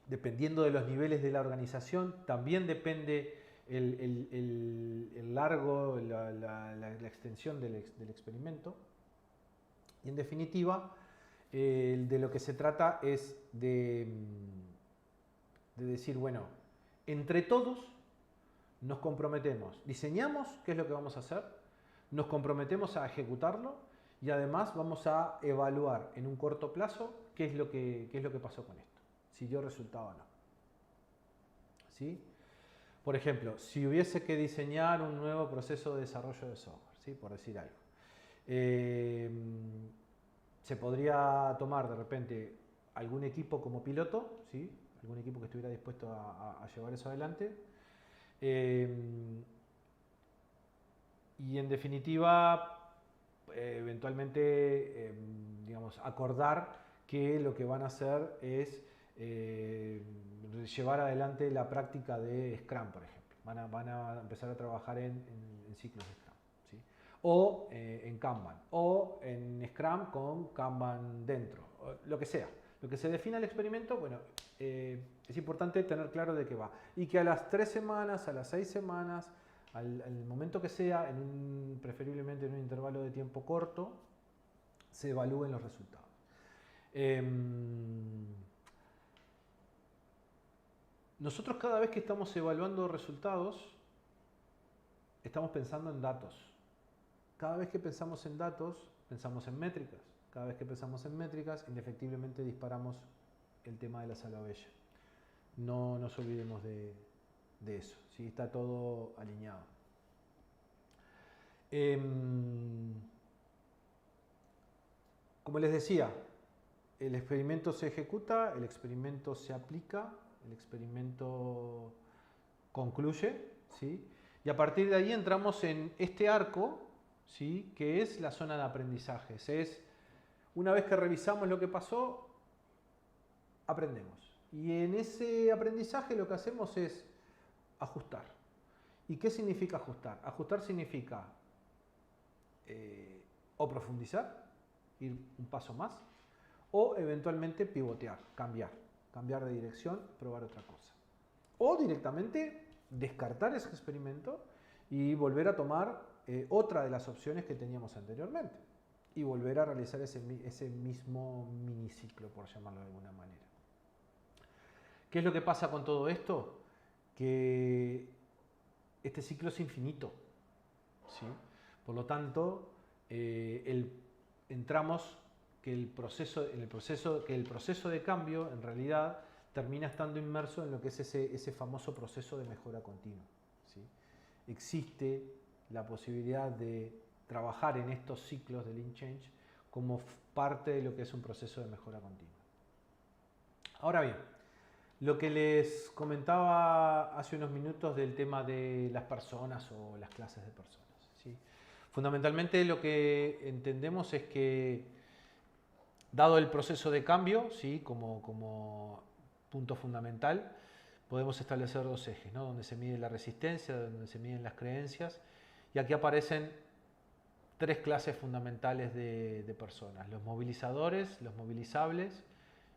Dependiendo de los niveles de la organización, también depende el largo, la extensión del experimento. Y en definitiva, de lo que se trata es de decir, bueno, entre todos nos comprometemos, diseñamos qué es lo que vamos a hacer, nos comprometemos a ejecutarlo y además vamos a evaluar en un corto plazo qué es lo que pasó con esto, si dio resultado o no. ¿Sí? Por ejemplo, si hubiese que diseñar un nuevo proceso de desarrollo de software, ¿sí? Por decir algo. Se podría tomar de repente algún equipo como piloto, ¿sí? Algún equipo que estuviera dispuesto a llevar eso adelante. Y en definitiva, eventualmente, digamos, acordar que lo que van a hacer es llevar adelante la práctica de Scrum, por ejemplo. Van a empezar a trabajar en ciclos de Scrum. ¿Sí? O en Kanban, o en Scrum con Kanban dentro, lo que sea. Lo que se defina el experimento, bueno, es importante tener claro de qué va. Y que a las 3 semanas, a las 6 semanas, al momento que sea, preferiblemente en un intervalo de tiempo corto, se evalúen los resultados. Nosotros cada vez que estamos evaluando resultados, estamos pensando en datos. Cada vez que pensamos en datos, pensamos en métricas. Cada vez que pensamos en métricas, indefectiblemente disparamos el tema de la sala bella. No nos olvidemos de eso, ¿sí? Está todo alineado. Como les decía, el experimento se ejecuta, el experimento se aplica, el experimento concluye, ¿sí? Y a partir de ahí entramos en este arco, ¿sí? Que es la zona de aprendizajes. Es, una vez que revisamos lo que pasó, aprendemos. Y en ese aprendizaje lo que hacemos es ajustar. ¿Y qué significa ajustar? Ajustar significa o profundizar, ir un paso más, o eventualmente pivotear, cambiar de dirección, probar otra cosa. O directamente descartar ese experimento y volver a tomar otra de las opciones que teníamos anteriormente y volver a realizar ese mismo miniciclo, por llamarlo de alguna manera. ¿Qué es lo que pasa con todo esto? Que este ciclo es infinito, ¿sí? Por lo tanto, entramos que el proceso de cambio en realidad termina estando inmerso en lo que es ese famoso proceso de mejora continua, ¿sí? Existe la posibilidad de trabajar en estos ciclos de Lean Change como parte de lo que es un proceso de mejora continua. Ahora bien, lo que les comentaba hace unos minutos del tema de las personas o las clases de personas, ¿sí? Fundamentalmente lo que entendemos es que, dado el proceso de cambio, ¿sí? como punto fundamental, podemos establecer dos ejes, ¿no? Donde se mide la resistencia, donde se miden las creencias, y aquí aparecen tres clases fundamentales de personas: los movilizadores, los movilizables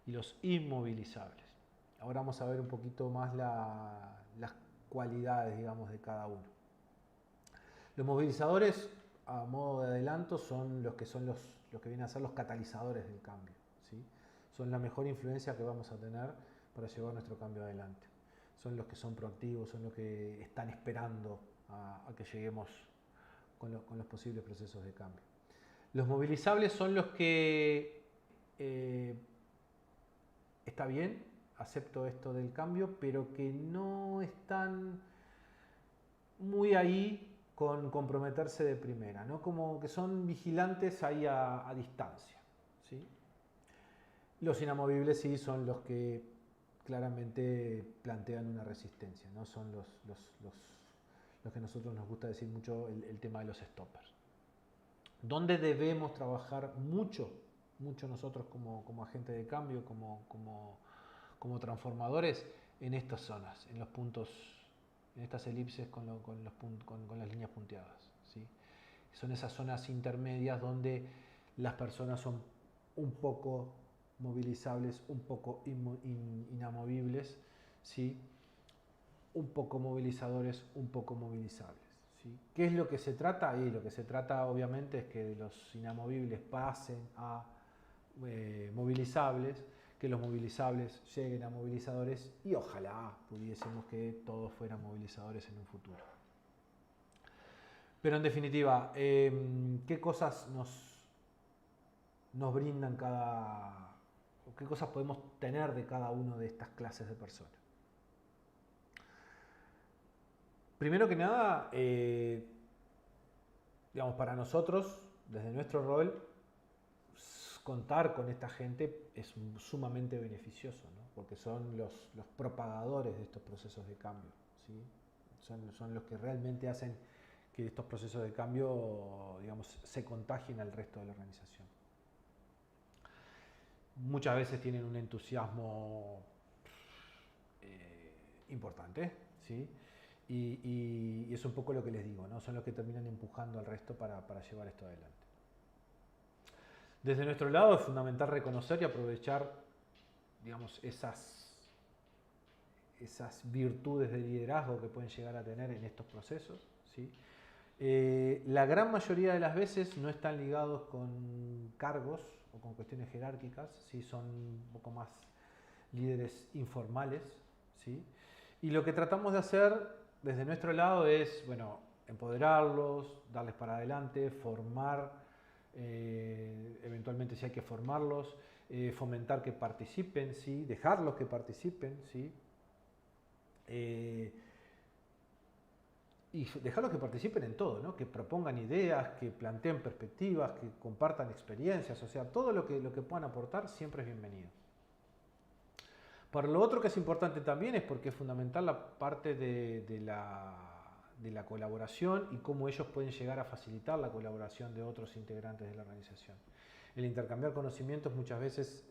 y los inmovilizables. Ahora vamos a ver un poquito más las cualidades, digamos, de cada uno. Los movilizadores, a modo de adelanto, son los que vienen a ser los catalizadores del cambio, ¿sí? Son la mejor influencia que vamos a tener para llevar nuestro cambio adelante. Son los que son proactivos, son los que están esperando a que lleguemos con los posibles procesos de cambio. Los movilizables son los que está bien, acepto esto del cambio, pero que no están muy ahí con comprometerse de primera, ¿no? Como que son vigilantes ahí a distancia, ¿sí? Los inamovibles sí son los que claramente plantean una resistencia, ¿no? Son los que a nosotros nos gusta decir mucho el tema de los stoppers. ¿Dónde debemos trabajar mucho nosotros como agentes de cambio, como transformadores? En estas zonas, en los puntos, en estas elipses con las líneas punteadas, ¿sí? Son esas zonas intermedias donde las personas son un poco movilizables, un poco inamovibles, ¿sí? Un poco movilizadores, un poco movilizables, ¿sí? ¿Qué es lo que se trata? Y lo que se trata obviamente es que los inamovibles pasen a movilizables, que los movilizables lleguen a movilizadores y ojalá pudiésemos que todos fueran movilizadores en un futuro. Pero en definitiva, ¿qué cosas nos brindan qué cosas podemos tener de cada una de estas clases de personas? Primero que nada, digamos, para nosotros, desde nuestro rol, contar con esta gente es sumamente beneficioso, ¿no? Porque son los propagadores de estos procesos de cambio, ¿sí? Son los que realmente hacen que estos procesos de cambio, digamos, se contagien al resto de la organización. Muchas veces tienen un entusiasmo importante, ¿sí? Y es un poco lo que les digo, ¿no? Son los que terminan empujando al resto para llevar esto adelante. Desde nuestro lado es fundamental reconocer y aprovechar, digamos, esas virtudes de liderazgo que pueden llegar a tener en estos procesos, ¿sí? La gran mayoría de las veces no están ligados con cargos o con cuestiones jerárquicas, ¿sí? Son un poco más líderes informales, ¿sí? Y lo que tratamos de hacer desde nuestro lado es, bueno, empoderarlos, darles para adelante, formar, eventualmente si hay que formarlos, fomentar que participen, ¿sí? Dejarlos que participen, ¿sí? Eh, y dejarlos que participen en todo, ¿no? Que propongan ideas, que planteen perspectivas, que compartan experiencias, o sea, todo lo que puedan aportar siempre es bienvenido. Para lo otro que es importante también es porque es fundamental la parte de la colaboración y cómo ellos pueden llegar a facilitar la colaboración de otros integrantes de la organización. El intercambiar conocimientos muchas veces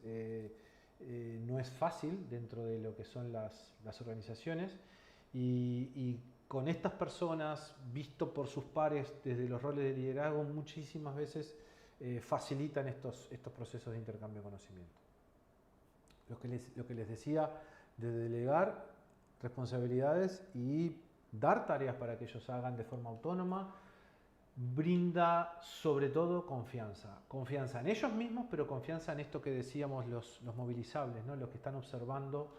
no es fácil dentro de lo que son las organizaciones y con estas personas, visto por sus pares desde los roles de liderazgo, muchísimas veces facilitan estos procesos de intercambio de conocimiento. Lo que les decía de delegar responsabilidades y dar tareas para que ellos hagan de forma autónoma, brinda sobre todo confianza. Confianza en ellos mismos, pero confianza en esto que decíamos los movilizables, ¿no? Los que están observando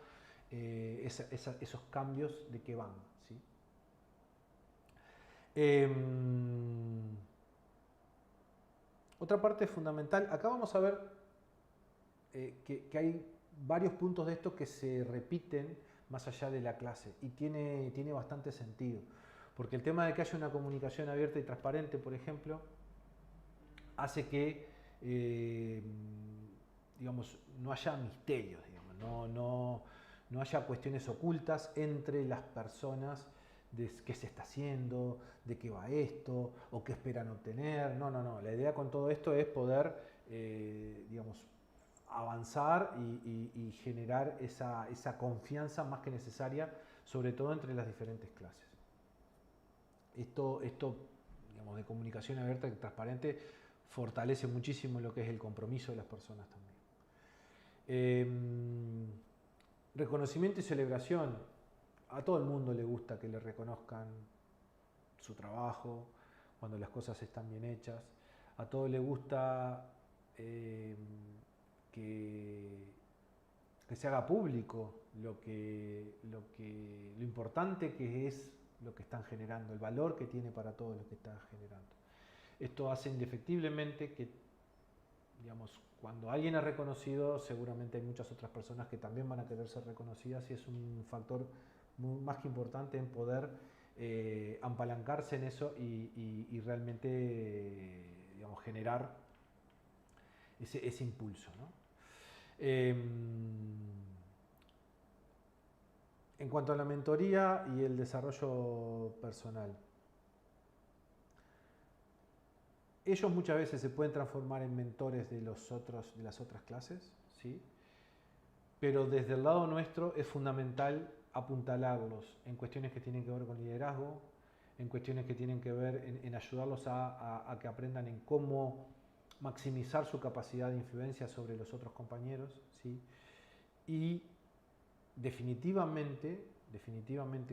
esos cambios de que van. ¿Sí? Otra parte fundamental, acá vamos a ver que hay varios puntos de esto que se repiten más allá de la clase y tiene bastante sentido. Porque el tema de que haya una comunicación abierta y transparente, por ejemplo, hace que digamos, no haya misterios, digamos, no haya cuestiones ocultas entre las personas de qué se está haciendo, de qué va esto, o qué esperan obtener. No. La idea con todo esto es poder, digamos, avanzar y generar esa confianza más que necesaria, sobre todo entre las diferentes clases. Esto digamos, de comunicación abierta y transparente fortalece muchísimo lo que es el compromiso de las personas también. Reconocimiento y celebración. A todo el mundo le gusta que le reconozcan su trabajo, cuando las cosas están bien hechas. A todos le gusta que se haga público lo importante que es lo que están generando, el valor que tiene para todo lo que están generando. Esto hace indefectiblemente que, digamos, cuando alguien es reconocido, seguramente hay muchas otras personas que también van a querer ser reconocidas y es un factor más que importante en poder apalancarse en eso y realmente digamos, generar ese impulso, ¿no? En cuanto a la mentoría y el desarrollo personal, ellos muchas veces se pueden transformar en mentores de las otras clases, ¿sí? Pero desde el lado nuestro es fundamental apuntalarlos en cuestiones que tienen que ver con liderazgo, en cuestiones que tienen que ver en ayudarlos a que aprendan en cómo maximizar su capacidad de influencia sobre los otros compañeros, ¿sí? Y definitivamente,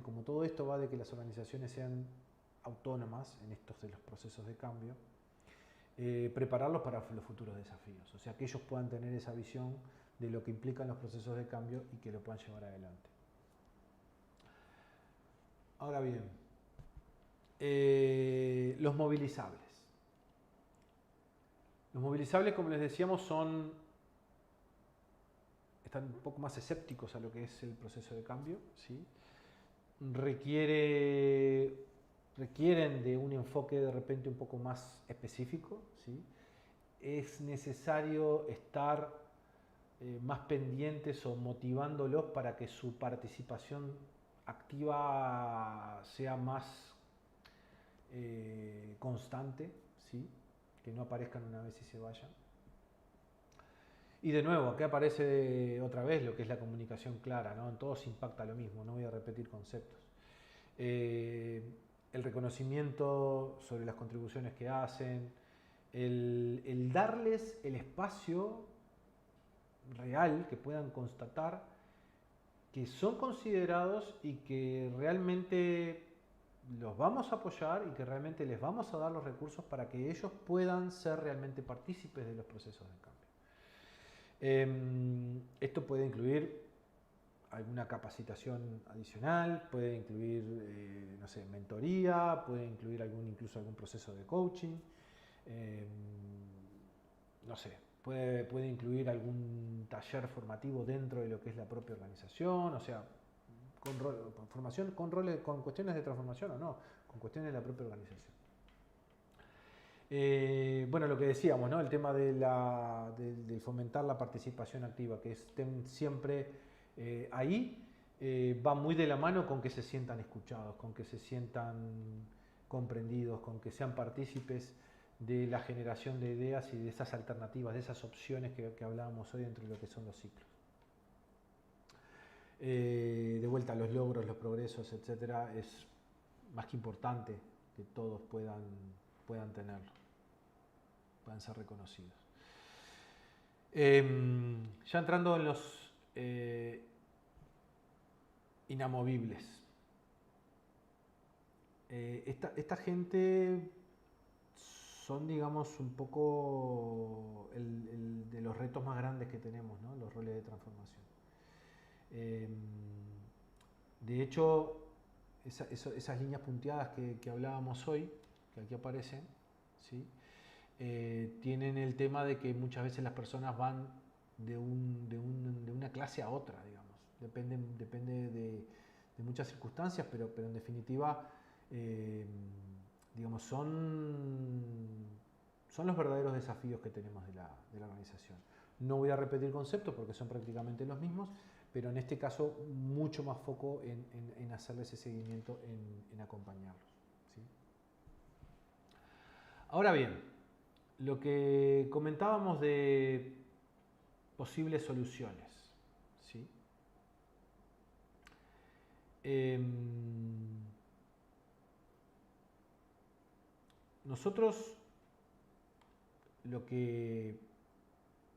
como todo esto va de que las organizaciones sean autónomas en estos de los procesos de cambio, prepararlos para los futuros desafíos, o sea, que ellos puedan tener esa visión de lo que implican los procesos de cambio y que lo puedan llevar adelante. Ahora bien, los movilizables. Los movilizables, como les decíamos, están un poco más escépticos a lo que es el proceso de cambio, ¿sí? Requieren de un enfoque de repente un poco más específico, ¿sí? Es necesario estar más pendientes o motivándolos para que su participación activa sea más constante, ¿sí? Que no aparezcan una vez y se vayan. Y de nuevo, aquí aparece otra vez lo que es la comunicación clara, ¿no? En todos impacta lo mismo, no voy a repetir conceptos. El reconocimiento sobre las contribuciones que hacen, el darles el espacio real que puedan constatar que son considerados y que realmente los vamos a apoyar y que realmente les vamos a dar los recursos para que ellos puedan ser realmente partícipes de los procesos de cambio. Esto puede incluir alguna capacitación adicional, puede incluir, no sé, mentoría, puede incluir incluso algún proceso de coaching, no sé, puede incluir algún taller formativo dentro de lo que es la propia organización, o sea, formación con roles, con cuestiones de transformación o no, con cuestiones de la propia organización. Bueno, lo que decíamos, ¿no? El tema de fomentar la participación activa, que estén siempre ahí, va muy de la mano con que se sientan escuchados, con que se sientan comprendidos, con que sean partícipes de la generación de ideas y de esas alternativas, de esas opciones que hablábamos hoy entre lo que son los ciclos. De vuelta, los logros, los progresos, etcétera, es más que importante que todos puedan tenerlo, puedan ser reconocidos. Ya entrando en los inamovibles. Esta gente son, digamos, un poco de los retos más grandes que tenemos, ¿no? Los roles de transformación. De hecho, esas líneas punteadas que hablábamos hoy, que aquí aparecen, ¿sí? Tienen el tema de que muchas veces las personas van de una clase a otra, digamos. Depende de muchas circunstancias, pero en definitiva, digamos, son los verdaderos desafíos que tenemos de la organización. No voy a repetir conceptos porque son prácticamente los mismos, pero en este caso mucho más foco en hacerles ese seguimiento, en acompañarlos, ¿sí? Ahora bien, lo que comentábamos de posibles soluciones, ¿sí? Nosotros lo que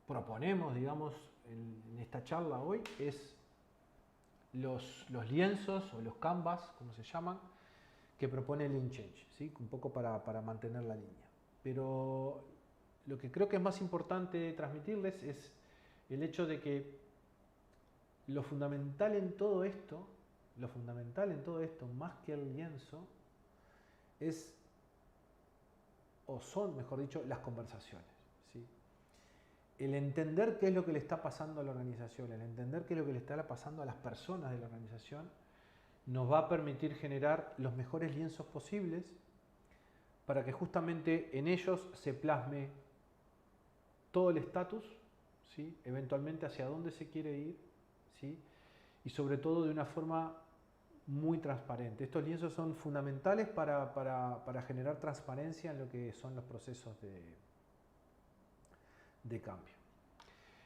proponemos, digamos, en esta charla hoy es los lienzos o los canvas, como se llaman, que propone Lean Change, ¿sí? Un poco para mantener la línea. Pero lo que creo que es más importante transmitirles es el hecho de que lo fundamental en todo esto, más que el lienzo, es, o son, mejor dicho, las conversaciones, ¿sí? El entender qué es lo que le está pasando a la organización, el entender qué es lo que le está pasando a las personas de la organización, nos va a permitir generar los mejores lienzos posibles para que justamente en ellos se plasme todo el estatus, ¿sí? Eventualmente hacia dónde se quiere ir, ¿sí? Y sobre todo de una forma muy transparente. Estos lienzos son fundamentales para generar transparencia en lo que son los procesos de cambio.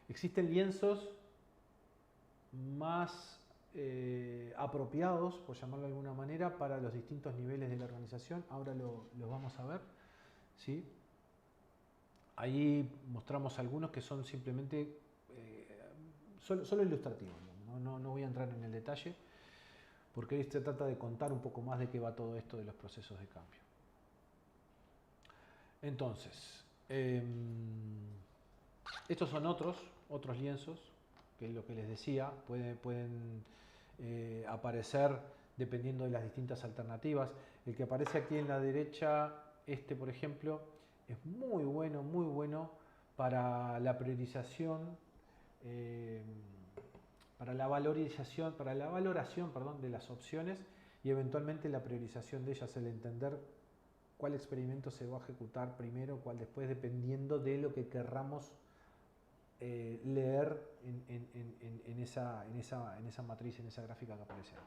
Existen lienzos más apropiados, por llamarlo de alguna manera, para los distintos niveles de la organización. Ahora los vamos a ver, ¿sí? Ahí mostramos algunos que son simplemente solo ilustrativos. No voy a entrar en el detalle, porque hoy se trata de contar un poco más de qué va todo esto de los procesos de cambio. Entonces, estos son otros lienzos, que es lo que les decía, pueden aparecer dependiendo de las distintas alternativas. El que aparece aquí en la derecha, por ejemplo, es muy bueno para la priorización, para la valoración de las opciones y eventualmente la priorización de ellas, el entender cuál experimento se va a ejecutar primero, cuál después, dependiendo de lo que querramos leer en esa matriz, en esa gráfica que aparece ahí.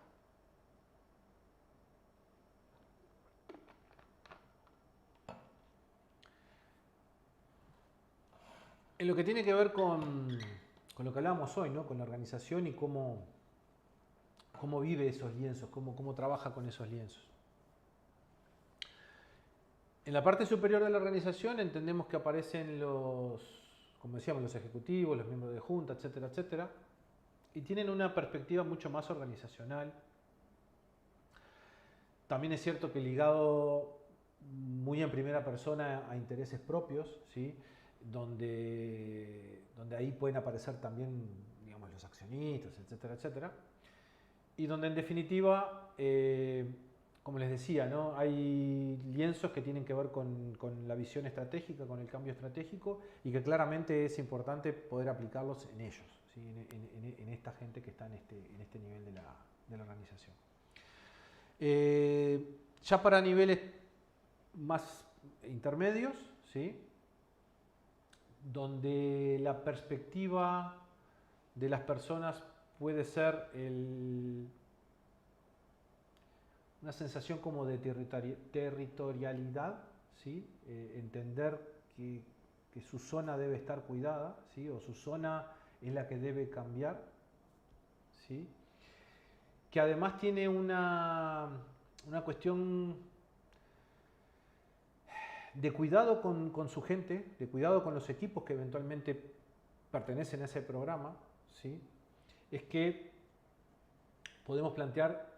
En lo que tiene que ver con lo que hablábamos hoy, ¿no? Con la organización y cómo vive esos lienzos, cómo trabaja con esos lienzos. En la parte superior de la organización entendemos que aparecen como decíamos, los ejecutivos, los miembros de junta, etcétera, etcétera, y tienen una perspectiva mucho más organizacional. También es cierto que ligado muy en primera persona a intereses propios, ¿sí? Donde ahí pueden aparecer también, digamos, los accionistas, etcétera, etcétera, y donde en definitiva, como les decía, ¿no? Hay lienzos que tienen que ver con la visión estratégica, con el cambio estratégico, y que claramente es importante poder aplicarlos en ellos, ¿sí? En esta gente que está en este nivel de la organización. Ya para niveles más intermedios, ¿sí? Donde la perspectiva de las personas puede ser una sensación como de territorialidad, ¿sí? Entender que su zona debe estar cuidada, ¿sí? O su zona es la que debe cambiar, ¿sí? Que además tiene una cuestión de cuidado con su gente, de cuidado con los equipos que eventualmente pertenecen a ese programa, ¿sí? Es que podemos plantear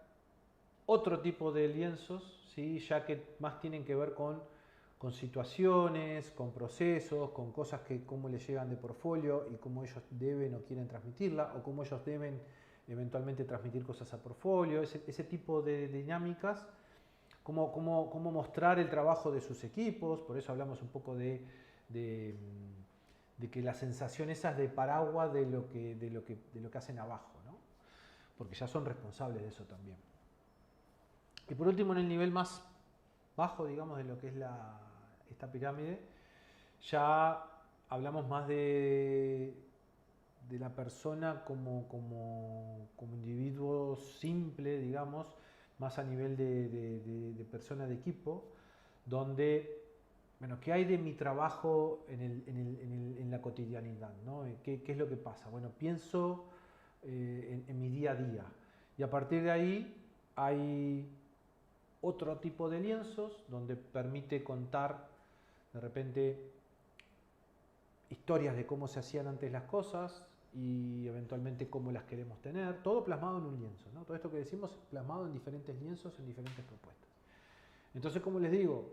otro tipo de lienzos, ¿sí? Ya que más tienen que ver con situaciones, con procesos, con cosas que cómo les llegan de portfolio y cómo ellos deben o quieren transmitirla, o cómo ellos deben eventualmente transmitir cosas a portfolio, ese tipo de dinámicas, cómo mostrar el trabajo de sus equipos. Por eso hablamos un poco de que la sensación esa es de paraguas de lo que hacen abajo, ¿no? Porque ya son responsables de eso también. Y por último, en el nivel más bajo, digamos, de lo que es esta pirámide, ya hablamos más de la persona como individuo simple, digamos, más a nivel de persona de equipo, donde, bueno, ¿qué hay de mi trabajo en la cotidianidad, ¿no? ¿Qué es lo que pasa? Bueno, pienso en mi día a día, y a partir de ahí hay otro tipo de lienzos donde permite contar de repente historias de cómo se hacían antes las cosas y eventualmente cómo las queremos tener, todo plasmado en un lienzo, ¿no? Todo esto que decimos plasmado en diferentes lienzos, en diferentes propuestas. Entonces, como les digo,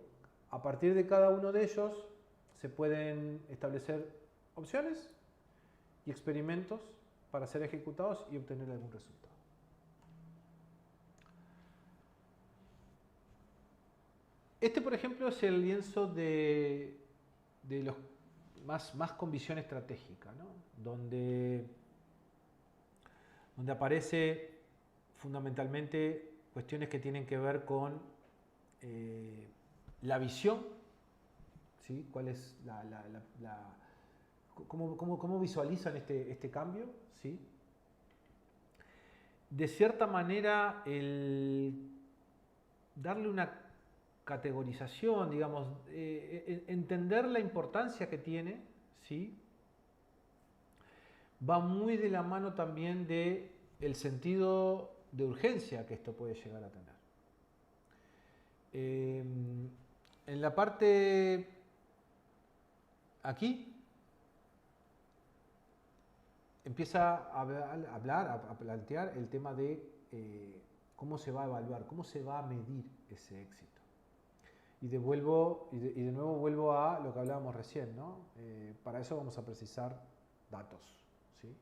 a partir de cada uno de ellos se pueden establecer opciones y experimentos para ser ejecutados y obtener algún resultado. Este, por ejemplo, es el lienzo de los más con visión estratégica, ¿no? donde aparece fundamentalmente cuestiones que tienen que ver con la visión, ¿sí? ¿Cuál es cómo visualizan este cambio? ¿Sí? De cierta manera, el darle una categorización, digamos, entender la importancia que tiene, ¿sí? Va muy de la mano también de el sentido de urgencia que esto puede llegar a tener. En la parte aquí empieza a hablar, a plantear el tema de cómo se va a evaluar, cómo se va a medir ese éxito. Y de nuevo vuelvo a lo que hablábamos recién, ¿no? Para eso vamos a precisar datos, ¿sí?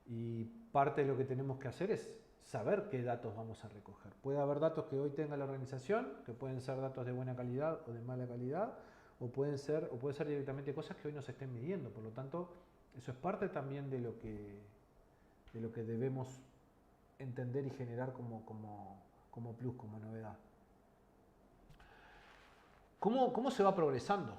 Y parte de lo que tenemos que hacer es saber qué datos vamos a recoger. Puede haber datos que hoy tenga la organización, que pueden ser datos de buena calidad o de mala calidad, o puede ser directamente cosas que hoy no se estén midiendo. Por lo tanto, eso es parte también de lo que debemos entender y generar como plus, como novedad. ¿Cómo se va progresando?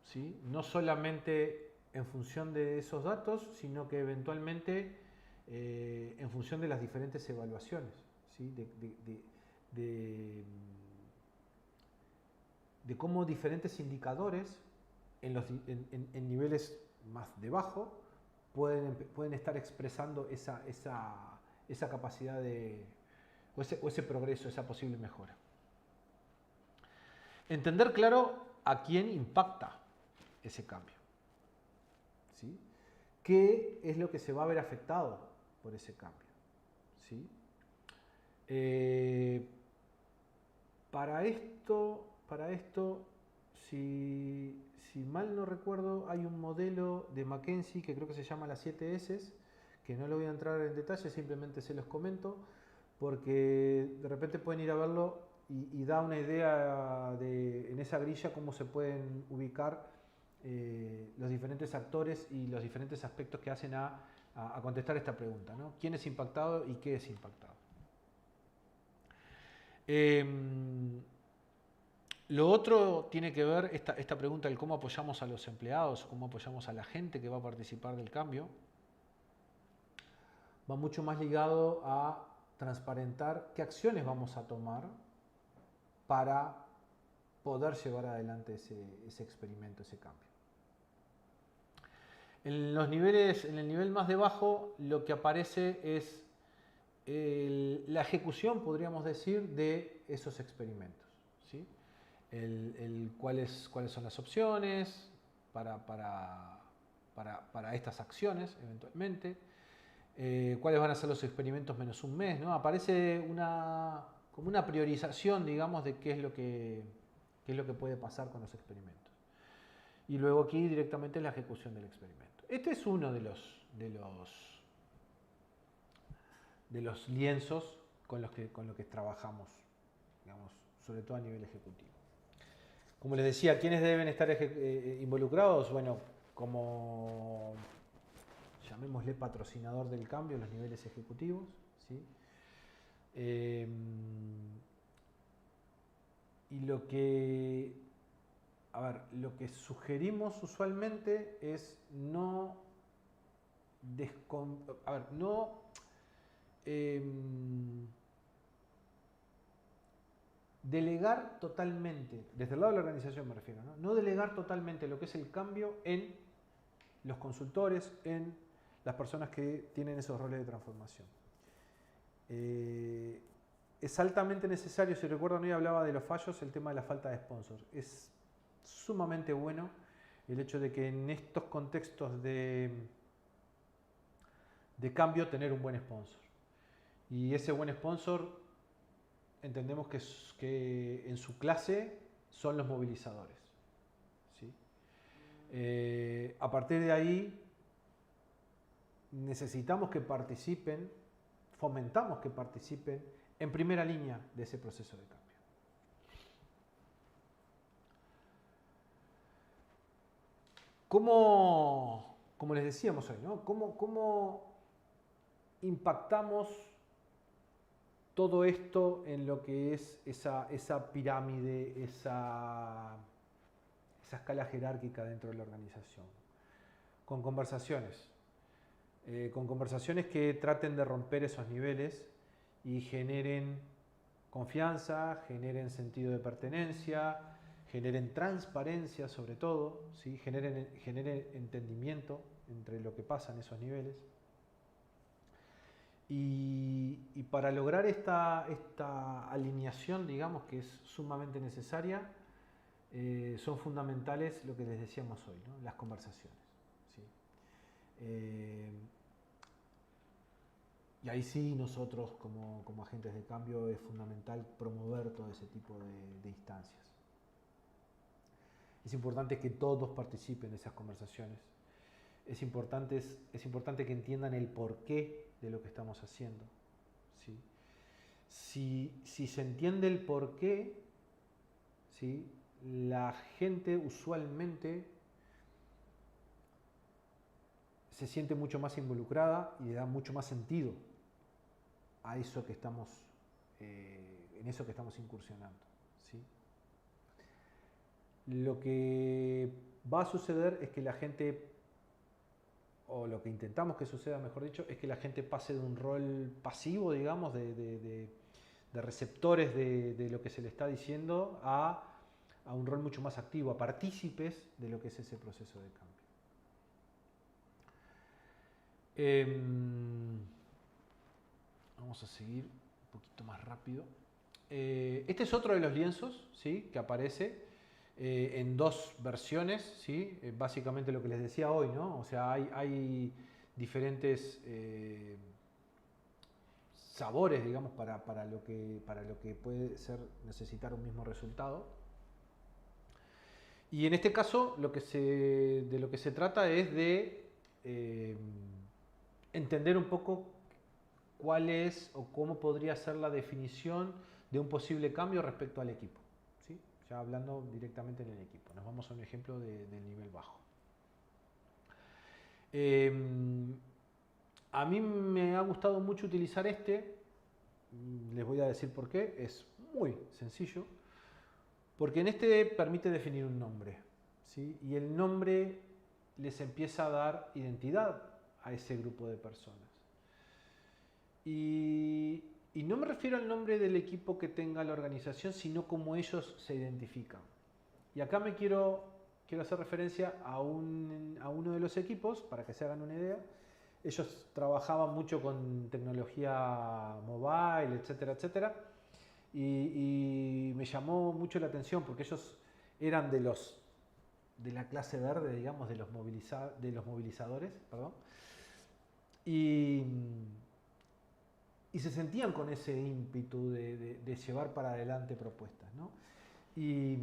¿Sí? No solamente en función de esos datos, sino que eventualmente en función de las diferentes evaluaciones, ¿sí? de cómo diferentes indicadores en niveles más debajo pueden estar expresando esa capacidad o ese progreso, esa posible mejora. Entender claro a quién impacta ese cambio, ¿sí? ¿Qué es lo que se va a ver afectado por ese cambio? ¿Sí? Para esto, si mal no recuerdo, hay un modelo de McKinsey que creo que se llama las 7 S, que no lo voy a entrar en detalle, simplemente se los comento, porque de repente pueden ir a verlo y da una idea en esa grilla cómo se pueden ubicar los diferentes actores y los diferentes aspectos que hacen a contestar esta pregunta, ¿no? ¿Quién es impactado y qué es impactado? Lo otro tiene que ver, esta pregunta del cómo apoyamos a los empleados, cómo apoyamos a la gente que va a participar del cambio, va mucho más ligado a transparentar qué acciones vamos a tomar para poder llevar adelante ese experimento, ese cambio. En el nivel más debajo, lo que aparece es la ejecución, podríamos decir, de esos experimentos. ¿Sí? Cuáles son las opciones para estas acciones, eventualmente. Cuáles van a ser los experimentos menos un mes, ¿no? Aparece como una priorización, digamos, de qué es lo que puede pasar con los experimentos. Y luego aquí directamente la ejecución del experimento. Este es uno de los lienzos con los que trabajamos, digamos, sobre todo a nivel ejecutivo. Como les decía, ¿quiénes deben estar involucrados? Bueno, como llamémosle patrocinador del cambio, los niveles ejecutivos, ¿sí? Y lo que sugerimos usualmente es no delegar totalmente, desde el lado de la organización me refiero, no delegar totalmente lo que es el cambio en los consultores, en las personas que tienen esos roles de transformación. Es altamente necesario, si recuerdan hoy hablaba de los fallos, el tema de la falta de sponsors. Es sumamente bueno el hecho de que en estos contextos de cambio tener un buen sponsor. Y ese buen sponsor entendemos que en su clase son los movilizadores. ¿Sí? A partir de ahí necesitamos que participen, fomentamos que participen en primera línea de ese proceso de cambio. Como les decíamos hoy, ¿no? ¿Cómo impactamos todo esto en lo que es esa pirámide, esa escala jerárquica dentro de la organización? Con conversaciones. Con conversaciones que traten de romper esos niveles y generen confianza, generen sentido de pertenencia, generen transparencia sobre todo, ¿sí? generen entendimiento entre lo que pasa en esos niveles. Y para lograr esta alineación, digamos, que es sumamente necesaria, son fundamentales lo que les decíamos hoy, ¿no? Las conversaciones. ¿Sí? Y ahí sí nosotros como agentes de cambio es fundamental promover todo ese tipo de instancias. Es importante que todos participen de esas conversaciones. Es importante que entiendan el porqué de lo que estamos haciendo. ¿Sí? Si se entiende el porqué, ¿sí? La gente usualmente se siente mucho más involucrada y le da mucho más sentido a eso que estamos, en eso que estamos incursionando. ¿Sí? Lo que va a suceder es que la gente, o lo que intentamos que suceda, mejor dicho, es que la gente pase de un rol pasivo, digamos, de receptores de lo que se le está diciendo a un rol mucho más activo, a partícipes de lo que es ese proceso de cambio. Vamos a seguir un poquito más rápido. Este es otro de los lienzos, ¿sí? Que aparece en dos versiones, ¿sí? Básicamente lo que les decía hoy, ¿no? O sea, hay diferentes sabores, digamos, para lo que puede ser necesitar un mismo resultado. Y en este caso de lo que se trata es de entender un poco cuál es o cómo podría ser la definición de un posible cambio respecto al equipo. ¿Sí? Ya hablando directamente en el equipo. Nos vamos a un ejemplo del nivel bajo. A mí me ha gustado mucho utilizar les voy a decir por qué. Es muy sencillo, porque en este permite definir un nombre, ¿sí? Y el nombre les empieza a dar identidad a ese grupo de personas. Y no me refiero al nombre del equipo que tenga la organización, sino cómo ellos se identifican. Y acá me quiero hacer referencia a uno de los equipos, para que se hagan una idea. Ellos trabajaban mucho con tecnología mobile, etcétera, etcétera. Y me llamó mucho la atención porque ellos eran de la clase verde, digamos, de los movilizadores, perdón. Y se sentían con ese ímpetu de llevar para adelante propuestas, ¿no? Y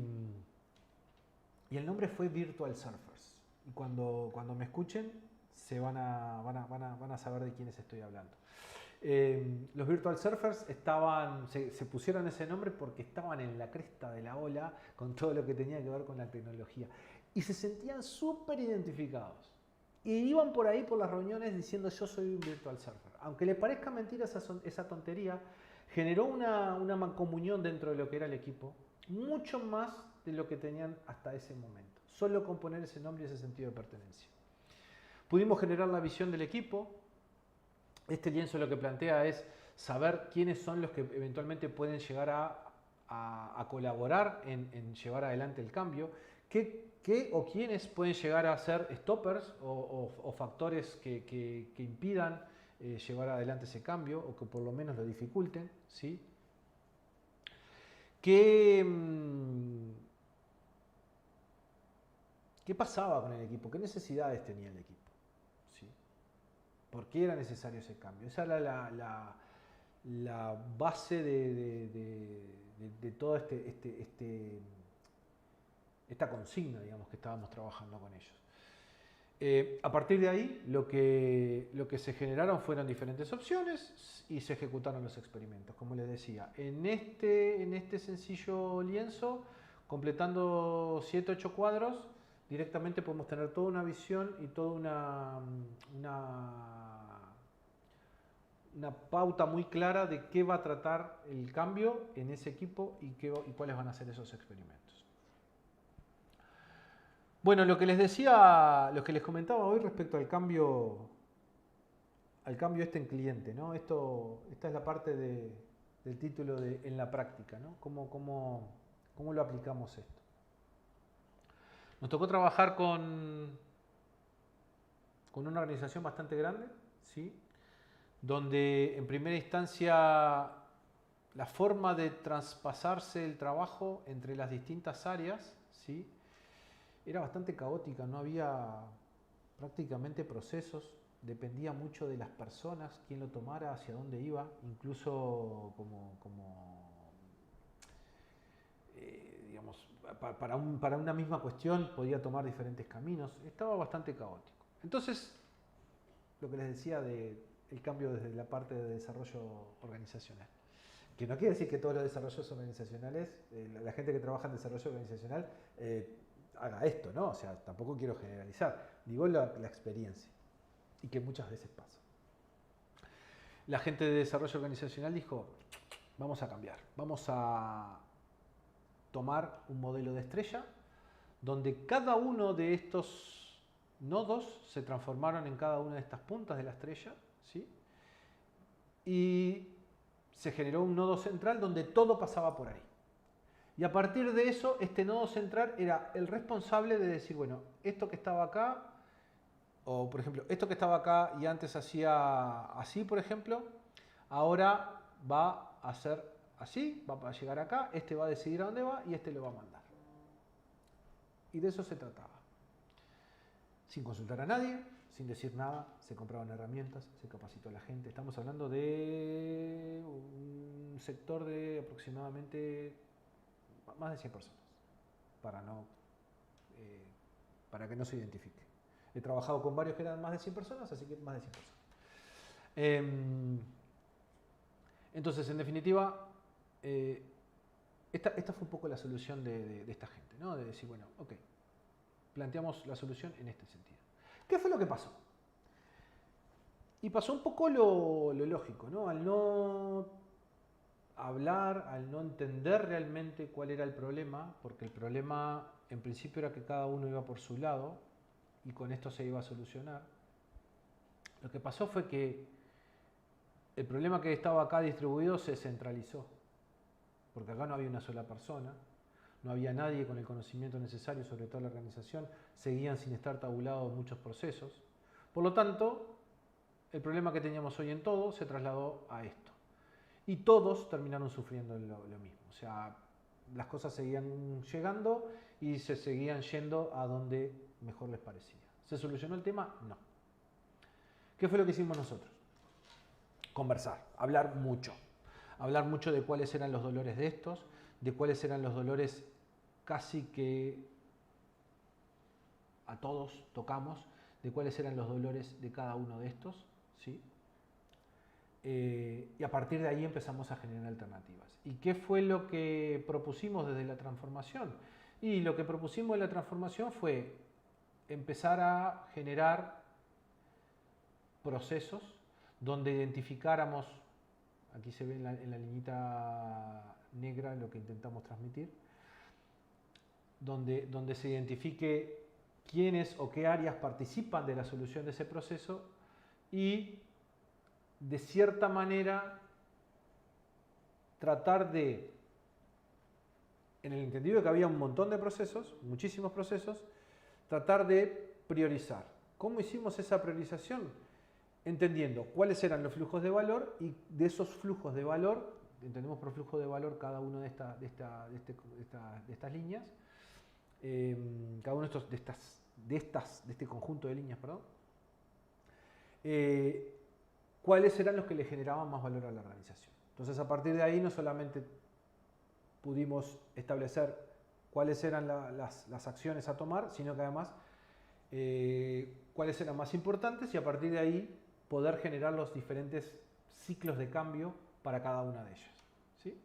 el nombre fue Virtual Surfers. Y cuando me escuchen, van a saber de quiénes estoy hablando. Los Virtual Surfers se pusieron ese nombre porque estaban en la cresta de la ola con todo lo que tenía que ver con la tecnología. Y se sentían súper identificados. Y iban por ahí por las reuniones diciendo yo soy un Virtual Surfer. Aunque le parezca mentira esa tontería, generó una mancomunión dentro de lo que era el equipo, mucho más de lo que tenían hasta ese momento. Solo con poner ese nombre y ese sentido de pertenencia. Pudimos generar la visión del equipo. Este lienzo lo que plantea es saber quiénes son los que eventualmente pueden llegar a colaborar en llevar adelante el cambio, qué o quiénes pueden llegar a ser stoppers o factores que impidan llevar adelante ese cambio o que por lo menos lo dificulten, ¿sí? ¿Qué pasaba con el equipo? ¿Qué necesidades tenía el equipo? ¿Sí? ¿Por qué era necesario ese cambio? Esa era la base de toda esta consigna, digamos, que estábamos trabajando con ellos. A partir de ahí, lo que se generaron fueron diferentes opciones y se ejecutaron los experimentos. Como les decía, en este sencillo lienzo, completando 7 o 8 cuadros, directamente podemos tener toda una visión y toda una pauta muy clara de qué va a tratar el cambio en ese equipo y cuáles van a ser esos experimentos. Bueno, lo que les decía, lo que les comentaba hoy respecto al cambio en cliente, ¿no? Esta es la parte del título de En la práctica, ¿no? ¿Cómo lo aplicamos esto? Nos tocó trabajar con una organización bastante grande, ¿sí? Donde en primera instancia la forma de traspasarse el trabajo entre las distintas áreas, ¿sí? Era bastante caótica, no había prácticamente procesos, dependía mucho de las personas, quién lo tomara, hacia dónde iba, incluso digamos, para una misma cuestión podía tomar diferentes caminos, estaba bastante caótico. Entonces, lo que les decía del cambio desde la parte de desarrollo organizacional. Que no quiere decir que todos los desarrollos organizacionales, la gente que trabaja en desarrollo organizacional, haga esto, ¿no? O sea, tampoco quiero generalizar, digo la experiencia y que muchas veces pasa. La gente de desarrollo organizacional dijo, vamos a cambiar, vamos a tomar un modelo de estrella donde cada uno de estos nodos se transformaron en cada una de estas puntas de la estrella, ¿sí? Y se generó un nodo central donde todo pasaba por ahí. Y a partir de eso, este nodo central era el responsable de decir, bueno, esto que estaba acá, o por ejemplo, esto que estaba acá y antes hacía así, por ejemplo, ahora va a hacer así, va a llegar acá, este va a decidir a dónde va y este lo va a mandar. Y de eso se trataba. Sin consultar a nadie, sin decir nada, se compraban herramientas, se capacitó a la gente. Estamos hablando de un sector de aproximadamente más de 100 personas, para que no se identifique. He trabajado con varios que eran más de 100 personas, así que más de 100 personas. Entonces, en definitiva, esta fue un poco la solución de esta gente, ¿no? De decir, bueno, ok, planteamos la solución en este sentido. ¿Qué fue lo que pasó? Y pasó un poco lo lógico, ¿no? Al hablar, al no entender realmente cuál era el problema, porque el problema en principio era que cada uno iba por su lado y con esto se iba a solucionar. Lo que pasó fue que el problema que estaba acá distribuido se centralizó, porque acá no había una sola persona, no había nadie con el conocimiento necesario sobre toda la organización, seguían sin estar tabulados muchos procesos. Por lo tanto, el problema que teníamos hoy en todo se trasladó a esto. Y todos terminaron sufriendo lo mismo. O sea, las cosas seguían llegando y se seguían yendo a donde mejor les parecía. ¿Se solucionó el tema? No. ¿Qué fue lo que hicimos nosotros? Conversar, hablar mucho. Hablar mucho de cuáles eran los dolores de estos, de cuáles eran los dolores casi que a todos tocamos, de cuáles eran los dolores de cada uno de estos, ¿sí? Y a partir de ahí empezamos a generar alternativas. ¿Y qué fue lo que propusimos desde la transformación? Y lo que propusimos en la transformación fue empezar a generar procesos donde identificáramos, aquí se ve en la liñita negra lo que intentamos transmitir, donde se identifique quiénes o qué áreas participan de la solución de ese proceso y de cierta manera tratar de, en el entendido de que había un montón de procesos, muchísimos procesos, tratar de priorizar. ¿Cómo hicimos esa priorización? Entendiendo cuáles eran los flujos de valor y de esos flujos de valor, entendemos por flujo de valor cada una de estas líneas, cada uno de este conjunto de líneas, perdón, cuáles eran los que le generaban más valor a la organización. Entonces, a partir de ahí no solamente pudimos establecer cuáles eran las acciones a tomar, sino que además cuáles eran más importantes y a partir de ahí poder generar los diferentes ciclos de cambio para cada una de ellas. ¿Sí?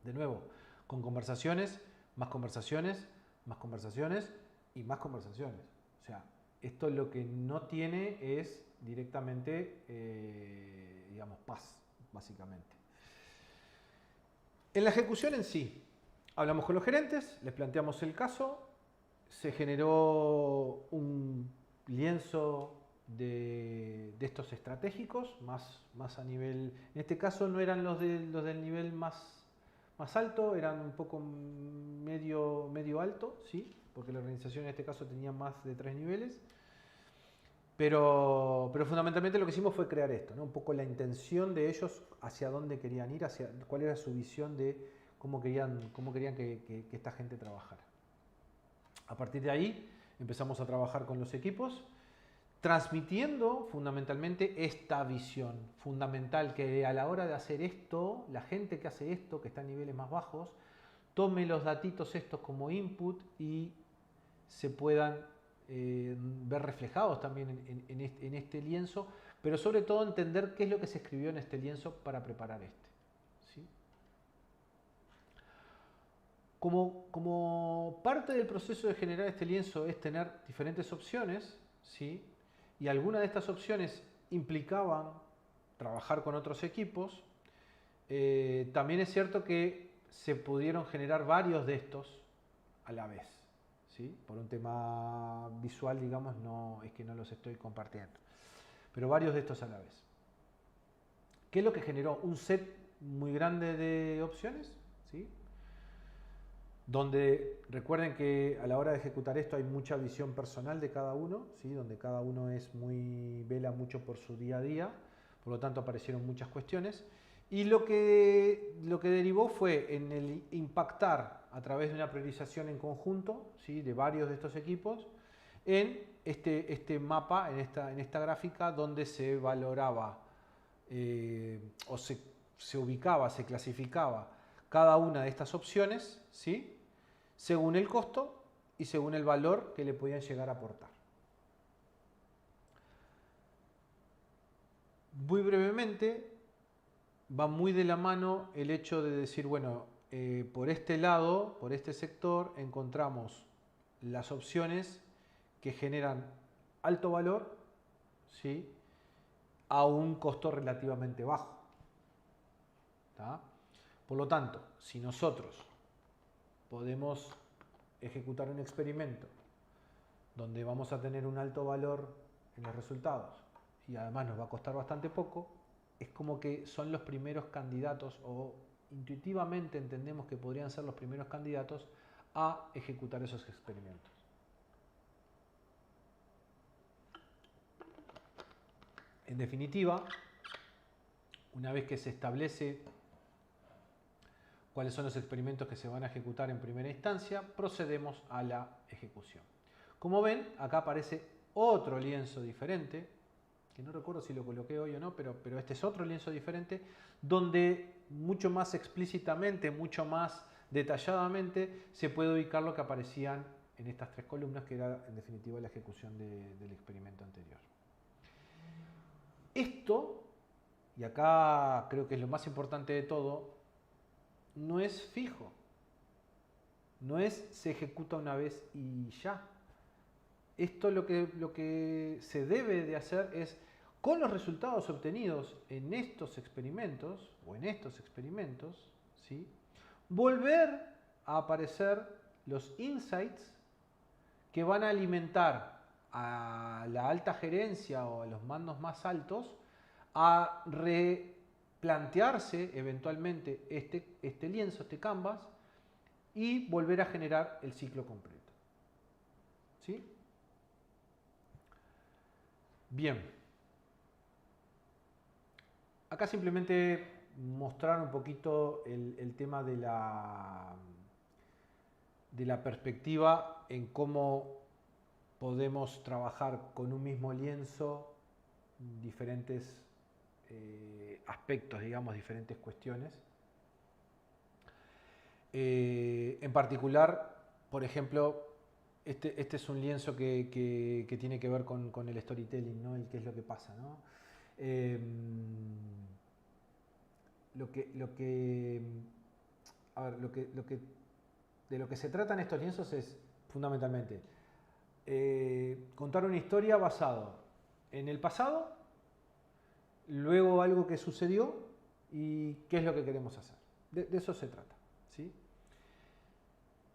De nuevo, con conversaciones, más conversaciones, más conversaciones y más conversaciones. O sea, esto lo que no tiene es directamente, digamos, paz, básicamente. En la ejecución en sí, hablamos con los gerentes, les planteamos el caso, se generó un lienzo de estos estratégicos, más a nivel, en este caso no eran los del nivel más alto, eran un poco medio alto, ¿sí? Porque la organización en este caso tenía más de 3 niveles. Pero fundamentalmente lo que hicimos fue crear esto, ¿no? Un poco la intención de ellos hacia dónde querían ir, cuál era su visión de cómo querían que esta gente trabajara. A partir de ahí empezamos a trabajar con los equipos, transmitiendo fundamentalmente esta visión fundamental, que a la hora de hacer esto, la gente que hace esto, que está a niveles más bajos, tome los datitos estos como input y se puedan ver reflejados también en este lienzo, pero sobre todo entender qué es lo que se escribió en este lienzo para preparar este. ¿Sí? Como parte del proceso de generar este lienzo es tener diferentes opciones, ¿sí? Y algunas de estas opciones implicaban trabajar con otros equipos, también es cierto que se pudieron generar varios de estos a la vez. ¿Sí? Por un tema visual, digamos, no es que no los estoy compartiendo, pero varios de estos a la vez. ¿Qué es lo que generó? Un set muy grande de opciones, ¿sí? Donde recuerden que a la hora de ejecutar esto hay mucha visión personal de cada uno, ¿sí? Donde cada uno vela mucho por su día a día, por lo tanto aparecieron muchas cuestiones. Y lo que derivó fue en el impactar a través de una priorización en conjunto, ¿sí? De varios de estos equipos, en este mapa, en esta gráfica, donde se valoraba o se ubicaba, se clasificaba cada una de estas opciones, ¿sí? Según el costo y según el valor que le podían llegar a aportar. Muy brevemente, va muy de la mano el hecho de decir, bueno, por este lado, por este sector, encontramos las opciones que generan alto valor, ¿sí? A un costo relativamente bajo. ¿tá? Por lo tanto, si nosotros podemos ejecutar un experimento donde vamos a tener un alto valor en los resultados y además nos va a costar bastante poco, es como que son los primeros candidatos, o intuitivamente entendemos que podrían ser los primeros candidatos a ejecutar esos experimentos. En definitiva, una vez que se establece cuáles son los experimentos que se van a ejecutar en primera instancia, procedemos a la ejecución. Como ven, acá aparece otro lienzo diferente, que no recuerdo si lo coloqué hoy o no, pero este es otro lienzo diferente, donde mucho más explícitamente, mucho más detalladamente, se puede ubicar lo que aparecían en estas tres columnas, que era en definitiva la ejecución del experimento anterior. Esto, y acá creo que es lo más importante de todo, no es fijo. No es se ejecuta una vez y ya. Esto lo que se debe de hacer es, con los resultados obtenidos en estos experimentos, ¿sí?, volver a aparecer los insights que van a alimentar a la alta gerencia o a los mandos más altos a replantearse eventualmente este lienzo, este canvas, y volver a generar el ciclo completo. ¿Sí? Bien. Acá simplemente mostrar un poquito el tema de la perspectiva en cómo podemos trabajar con un mismo lienzo diferentes aspectos, digamos, diferentes cuestiones. En particular, por ejemplo, este es un lienzo que tiene que ver con el storytelling, ¿no? El qué es lo que pasa, ¿no? De lo que se tratan estos lienzos es fundamentalmente contar una historia basado en el pasado, luego algo que sucedió y qué es lo que queremos hacer. De eso se trata, ¿sí?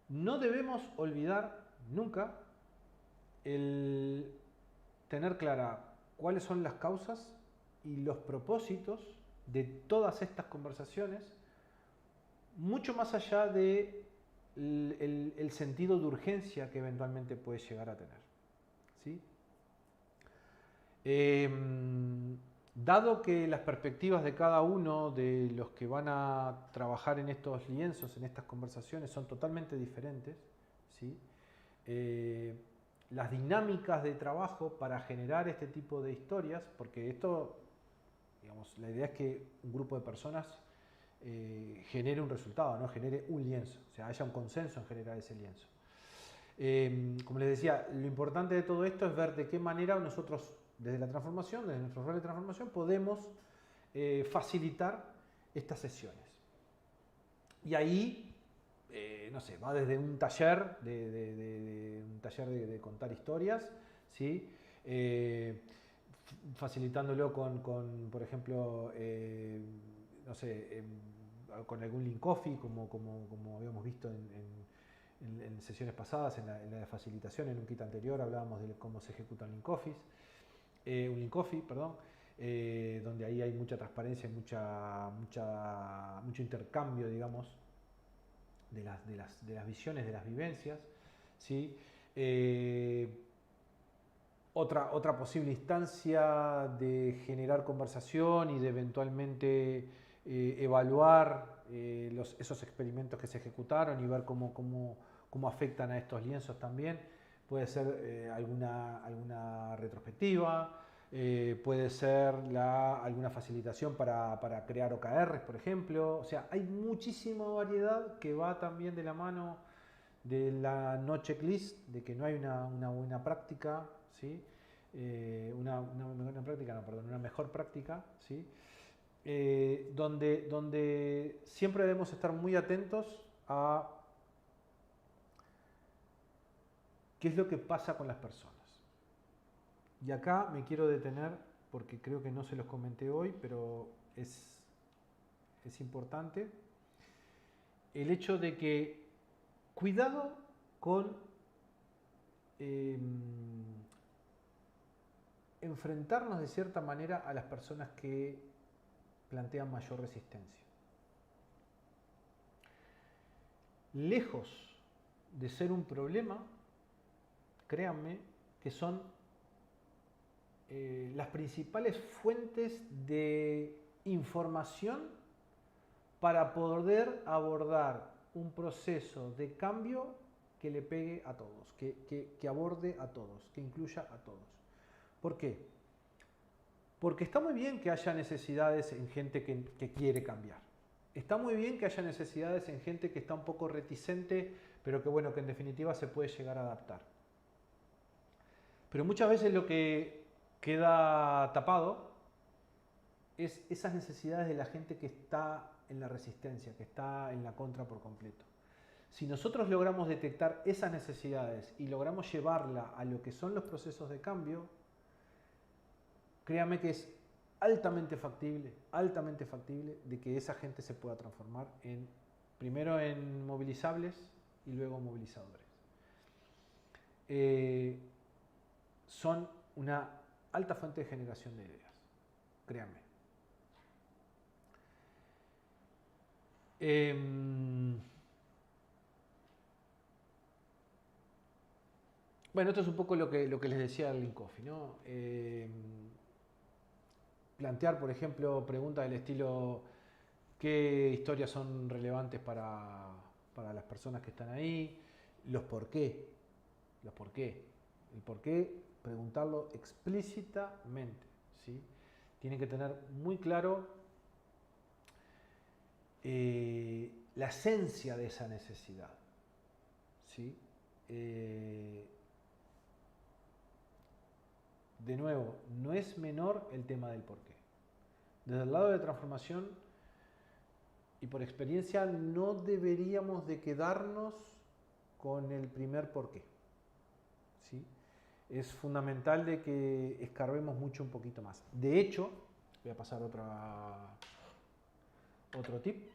No debemos olvidar nunca el tener clara cuáles son las causas y los propósitos de todas estas conversaciones, mucho más allá de el sentido de urgencia que eventualmente puede llegar a tener. ¿Sí? Dado que las perspectivas de cada uno de los que van a trabajar en estos lienzos, en estas conversaciones, son totalmente diferentes, ¿sí? Las dinámicas de trabajo para generar este tipo de historias, porque esto, digamos, la idea es que un grupo de personas genere un resultado, ¿no? Genere un lienzo, o sea, haya un consenso en generar ese lienzo. Como les decía, lo importante de todo esto es ver de qué manera nosotros, desde la transformación, desde nuestro rol de transformación, podemos facilitar estas sesiones. Y ahí, no sé, va desde un taller de contar historias, ¿sí? Facilitándolo con por ejemplo, no sé, con algún link coffee, como habíamos visto en sesiones pasadas, en la de facilitación, en un kit anterior hablábamos de cómo se ejecutan link coffees, un link coffee, perdón, donde ahí hay mucha transparencia, mucho intercambio, digamos, de las visiones, de las vivencias, ¿sí? Otra posible instancia de generar conversación y de eventualmente evaluar esos experimentos que se ejecutaron y ver cómo afectan a estos lienzos también. Puede ser alguna retrospectiva, puede ser alguna facilitación para crear OKRs, por ejemplo. O sea, hay muchísima variedad que va también de la mano de la no checklist, de que no hay una buena práctica, ¿sí? Una mejor práctica, ¿sí? Donde siempre debemos estar muy atentos a qué es lo que pasa con las personas. Y acá me quiero detener porque creo que no se los comenté hoy, pero es es importante el hecho de que cuidado con enfrentarnos de cierta manera a las personas que plantean mayor resistencia. Lejos de ser un problema, créanme que son las principales fuentes de información para poder abordar un proceso de cambio que le pegue a todos, que aborde a todos, que incluya a todos. ¿Por qué? Porque está muy bien que haya necesidades en gente que quiere cambiar. Está muy bien que haya necesidades en gente que está un poco reticente, pero que bueno, que en definitiva se puede llegar a adaptar. Pero muchas veces lo que queda tapado es esas necesidades de la gente que está en la resistencia, que está en la contra por completo. Si nosotros logramos detectar esas necesidades y logramos llevarla a lo que son los procesos de cambio, créame que es altamente factible de que esa gente se pueda transformar primero en movilizables y luego movilizadores. Son una alta fuente de generación de ideas, créanme. Bueno, esto es un poco lo que les decía Arlene Coffey, ¿no? Plantear, por ejemplo, preguntas del estilo: ¿qué historias son relevantes para las personas que están ahí? Los por qué. El por qué, preguntarlo explícitamente, ¿sí? Tienen que tener muy claro la esencia de esa necesidad, ¿sí? De nuevo, no es menor el tema del porqué. Desde el lado de transformación y por experiencia no deberíamos de quedarnos con el primer porqué, ¿sí? Es fundamental de que escarbemos mucho un poquito más. De hecho, voy a pasar otro tip.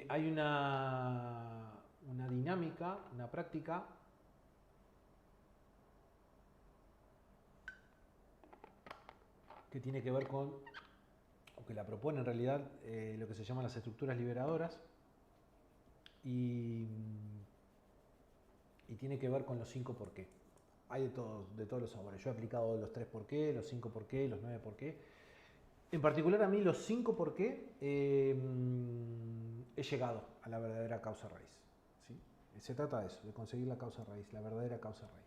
Hay una dinámica, una práctica que tiene que ver con, o que la propone en realidad, lo que se llaman las estructuras liberadoras, y tiene que ver con los 5 por qué. Hay de todos los sabores. Yo he aplicado los 3 por qué, los 5 por qué, los 9 por qué. En particular a mí los 5 por qué he llegado a la verdadera causa raíz, ¿sí? Se trata de eso, de conseguir la causa raíz, la verdadera causa raíz.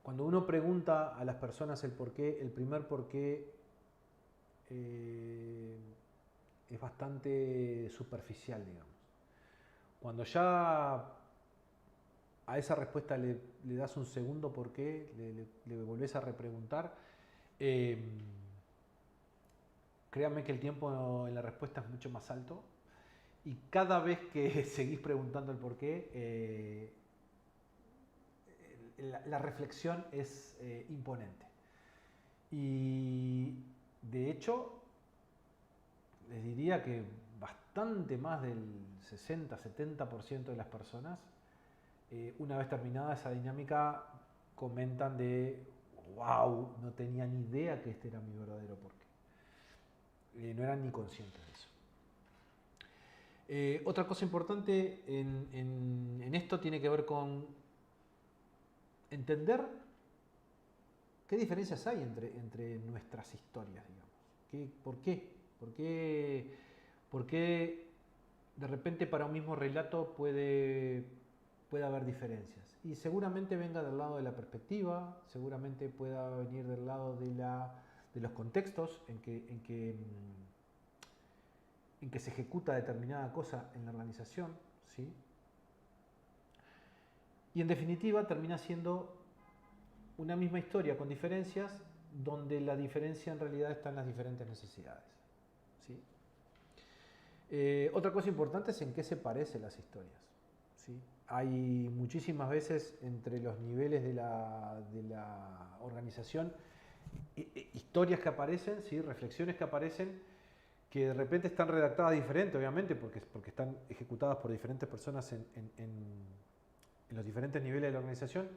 Cuando uno pregunta a las personas el por qué, el primer por qué es bastante superficial, digamos. Cuando ya a esa respuesta le das un segundo por qué, le volvés a repreguntar, créanme que el tiempo en la respuesta es mucho más alto, y cada vez que seguís preguntando el por qué, la reflexión es imponente. Y de hecho, les diría que bastante más del 60-70% de las personas, una vez terminada esa dinámica, comentan de: wow, no tenía ni idea que este era mi verdadero porqué. No eran ni conscientes de eso. Otra cosa importante en esto tiene que ver con entender qué diferencias hay entre nuestras historias, digamos. ¿Por qué? ¿Por qué de repente para un mismo relato puede haber diferencias? Y seguramente venga del lado de la perspectiva, seguramente pueda venir del lado de los contextos en que se ejecuta determinada cosa en la organización, ¿sí? Y en definitiva termina siendo una misma historia con diferencias, donde la diferencia en realidad está en las diferentes necesidades, ¿sí? Otra cosa importante es en qué se parecen las historias, ¿sí? hay muchísimas veces entre los niveles de la organización historias que aparecen, ¿sí? Reflexiones que aparecen que de repente están redactadas diferente, obviamente, porque están ejecutadas por diferentes personas en los diferentes niveles de la organización,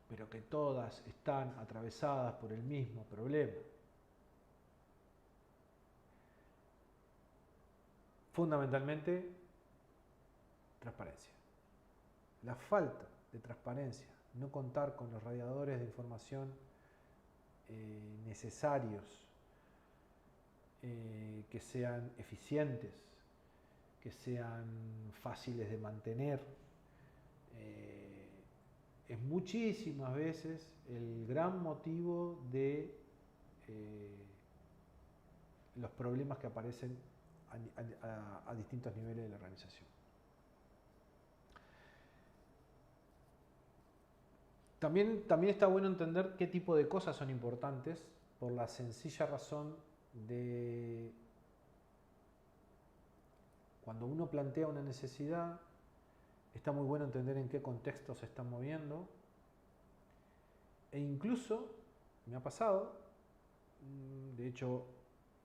pero que todas están atravesadas por el mismo problema. Fundamentalmente, transparencia. La falta de transparencia, no contar con los radiadores de información necesarios, que sean eficientes, que sean fáciles de mantener, es muchísimas veces el gran motivo de los problemas que aparecen a distintos niveles de la organización. También está bueno entender qué tipo de cosas son importantes por la sencilla razón de cuando uno plantea una necesidad, está muy bueno entender en qué contexto se está moviendo, e incluso me ha pasado, de hecho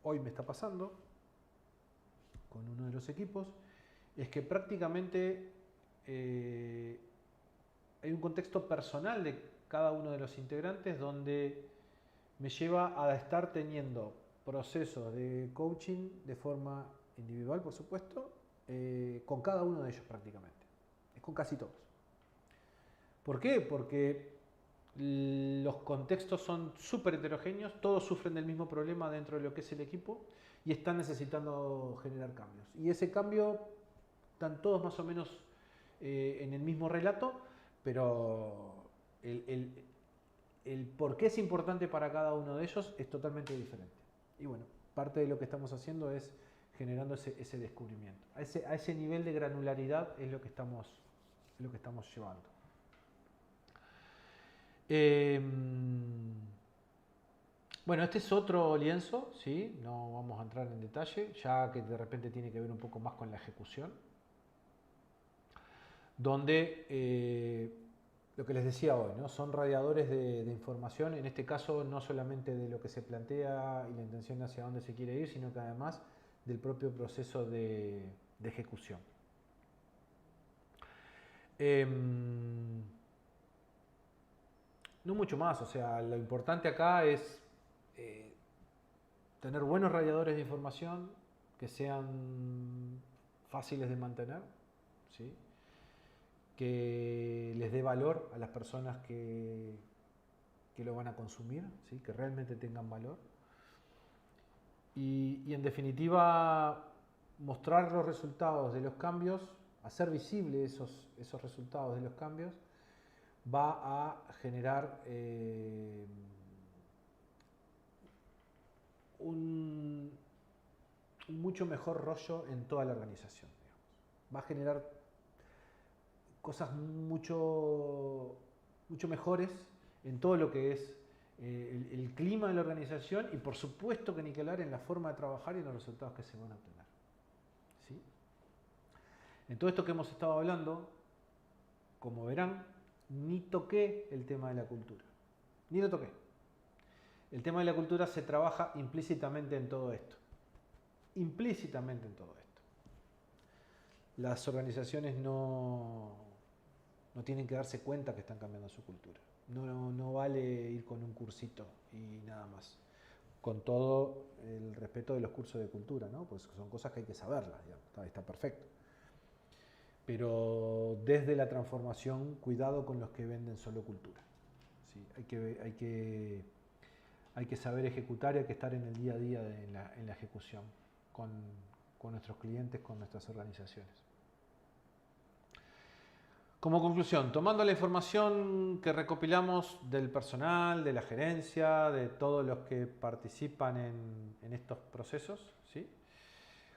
hoy me está pasando con uno de los equipos, es que prácticamente hay un contexto personal de cada uno de los integrantes donde me lleva a estar teniendo procesos de coaching de forma individual, por supuesto, con cada uno de ellos prácticamente. Es con casi todos. ¿Por qué? Porque los contextos son súper heterogéneos, todos sufren del mismo problema dentro de lo que es el equipo y están necesitando generar cambios. Y ese cambio están todos más o menos en el mismo relato, pero el por qué es importante para cada uno de ellos es totalmente diferente. Y bueno, parte de lo que estamos haciendo es generando ese descubrimiento. A ese nivel de granularidad es lo que estamos llevando. Bueno, este es otro lienzo, ¿sí? No vamos a entrar en detalle, ya que de repente tiene que ver un poco más con la ejecución, donde lo que les decía hoy, ¿no? Son radiadores de información, en este caso no solamente de lo que se plantea y la intención hacia dónde se quiere ir, sino que además del propio proceso de ejecución. No mucho más, o sea, lo importante acá es tener buenos radiadores de información que sean fáciles de mantener, ¿sí? Que les dé valor a las personas que lo van a consumir, ¿sí? Que realmente tengan valor. Y en definitiva, mostrar los resultados de los cambios, hacer visibles esos resultados de los cambios, va a generar un mucho mejor rollo en toda la organización, digamos. Va a generar cosas mucho mejores en todo lo que es el clima de la organización y por supuesto que ni que hablar en la forma de trabajar y en los resultados que se van a obtener. ¿Sí? En todo esto que hemos estado hablando, como verán, ni toqué el tema de la cultura. Ni lo toqué. El tema de la cultura se trabaja implícitamente en todo esto. Implícitamente en todo esto. Las organizaciones no tienen que darse cuenta que están cambiando su cultura. No vale ir con un cursito y nada más. Con todo el respeto de los cursos de cultura, ¿no? Pues son cosas que hay que saberlas, digamos. Está perfecto. Pero desde la transformación, cuidado con los que venden solo cultura. ¿Sí? Hay que saber ejecutar y hay que estar en el día a día en la ejecución con nuestros clientes, con nuestras organizaciones. Como conclusión, tomando la información que recopilamos del personal, de la gerencia, de todos los que participan en estos procesos, ¿sí?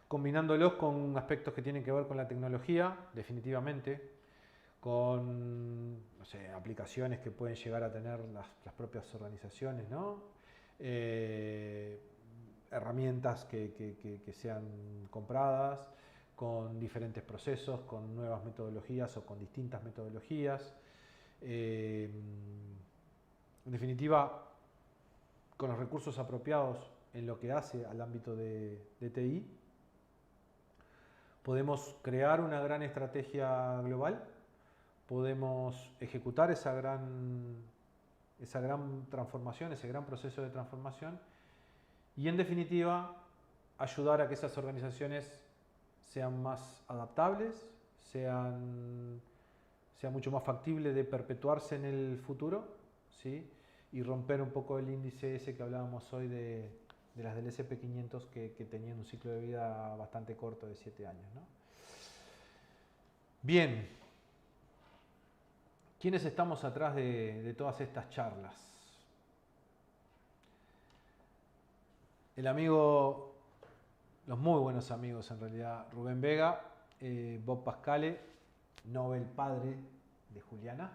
Combinándolos con aspectos que tienen que ver con la tecnología, definitivamente, con no sé, aplicaciones que pueden llegar a tener las propias organizaciones, ¿no? Herramientas que sean compradas, con diferentes procesos, con nuevas metodologías o con distintas metodologías. En definitiva, con los recursos apropiados en lo que hace al ámbito de TI, podemos crear una gran estrategia global, podemos ejecutar esa gran transformación, ese gran proceso de transformación y en definitiva ayudar a que esas organizaciones sean más adaptables, sea mucho más factible de perpetuarse en el futuro, ¿sí? Y romper un poco el índice ese que hablábamos hoy de las del SP500 que tenían un ciclo de vida bastante corto de 7 años, ¿no? Bien, ¿quiénes estamos atrás de todas estas charlas? El amigo, los muy buenos amigos en realidad, Rubén Vega, Bob Pascale, Nobel padre de Juliana.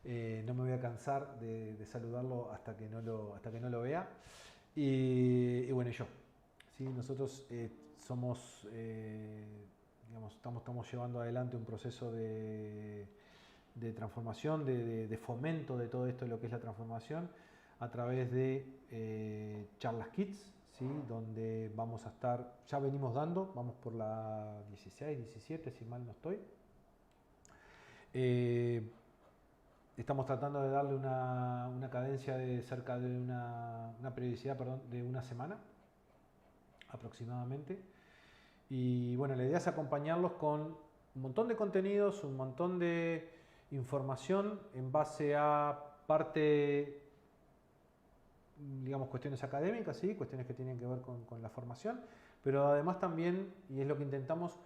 No me voy a cansar de saludarlo hasta que no lo vea. Y bueno, yo. ¿Sí? Nosotros somos, digamos, estamos llevando adelante un proceso de transformación, de fomento de todo esto, de lo que es la transformación, a través de Charlas Kids, ¿sí? Donde vamos a estar, ya venimos dando, vamos por la 16, 17, si mal no estoy. Estamos tratando de darle una cadencia de cerca de una periodicidad, perdón, de una semana aproximadamente. Y bueno, la idea es acompañarlos con un montón de contenidos, un montón de información en base a parte, digamos, cuestiones académicas, ¿sí? Cuestiones que tienen que ver con la formación, pero además también, y es lo que intentamos,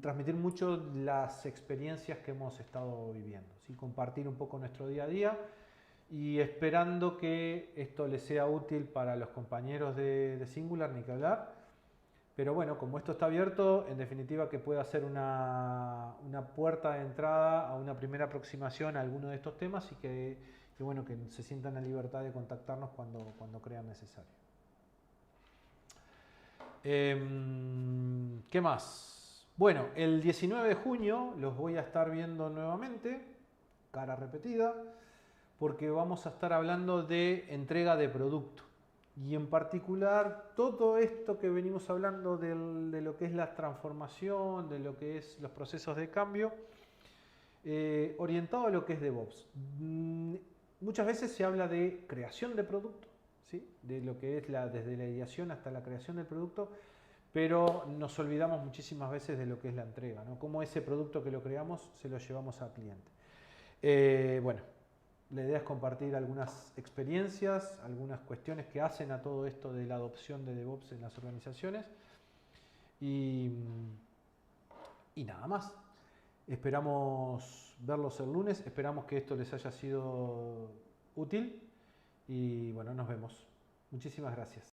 transmitir mucho las experiencias que hemos estado viviendo, ¿sí? Compartir un poco nuestro día a día y esperando que esto les sea útil para los compañeros de Singular, ni que hablar. Pero bueno, como esto está abierto, en definitiva que pueda ser una puerta de entrada a una primera aproximación a alguno de estos temas y que bueno, que se sientan en libertad de contactarnos cuando crean necesario. ¿Qué más? Bueno, el 19 de junio los voy a estar viendo nuevamente, cara repetida, porque vamos a estar hablando de entrega de producto. Y en particular, todo esto que venimos hablando de lo que es la transformación, de lo que es los procesos de cambio, orientado a lo que es DevOps. Muchas veces se habla de creación de producto, ¿sí? De lo que es desde la ideación hasta la creación del producto, pero nos olvidamos muchísimas veces de lo que es la entrega, ¿no? Cómo ese producto que lo creamos se lo llevamos al cliente. Bueno, la idea es compartir algunas experiencias, algunas cuestiones que hacen a todo esto de la adopción de DevOps en las organizaciones y nada más. Esperamos verlos el lunes, esperamos que esto les haya sido útil y bueno, nos vemos. Muchísimas gracias.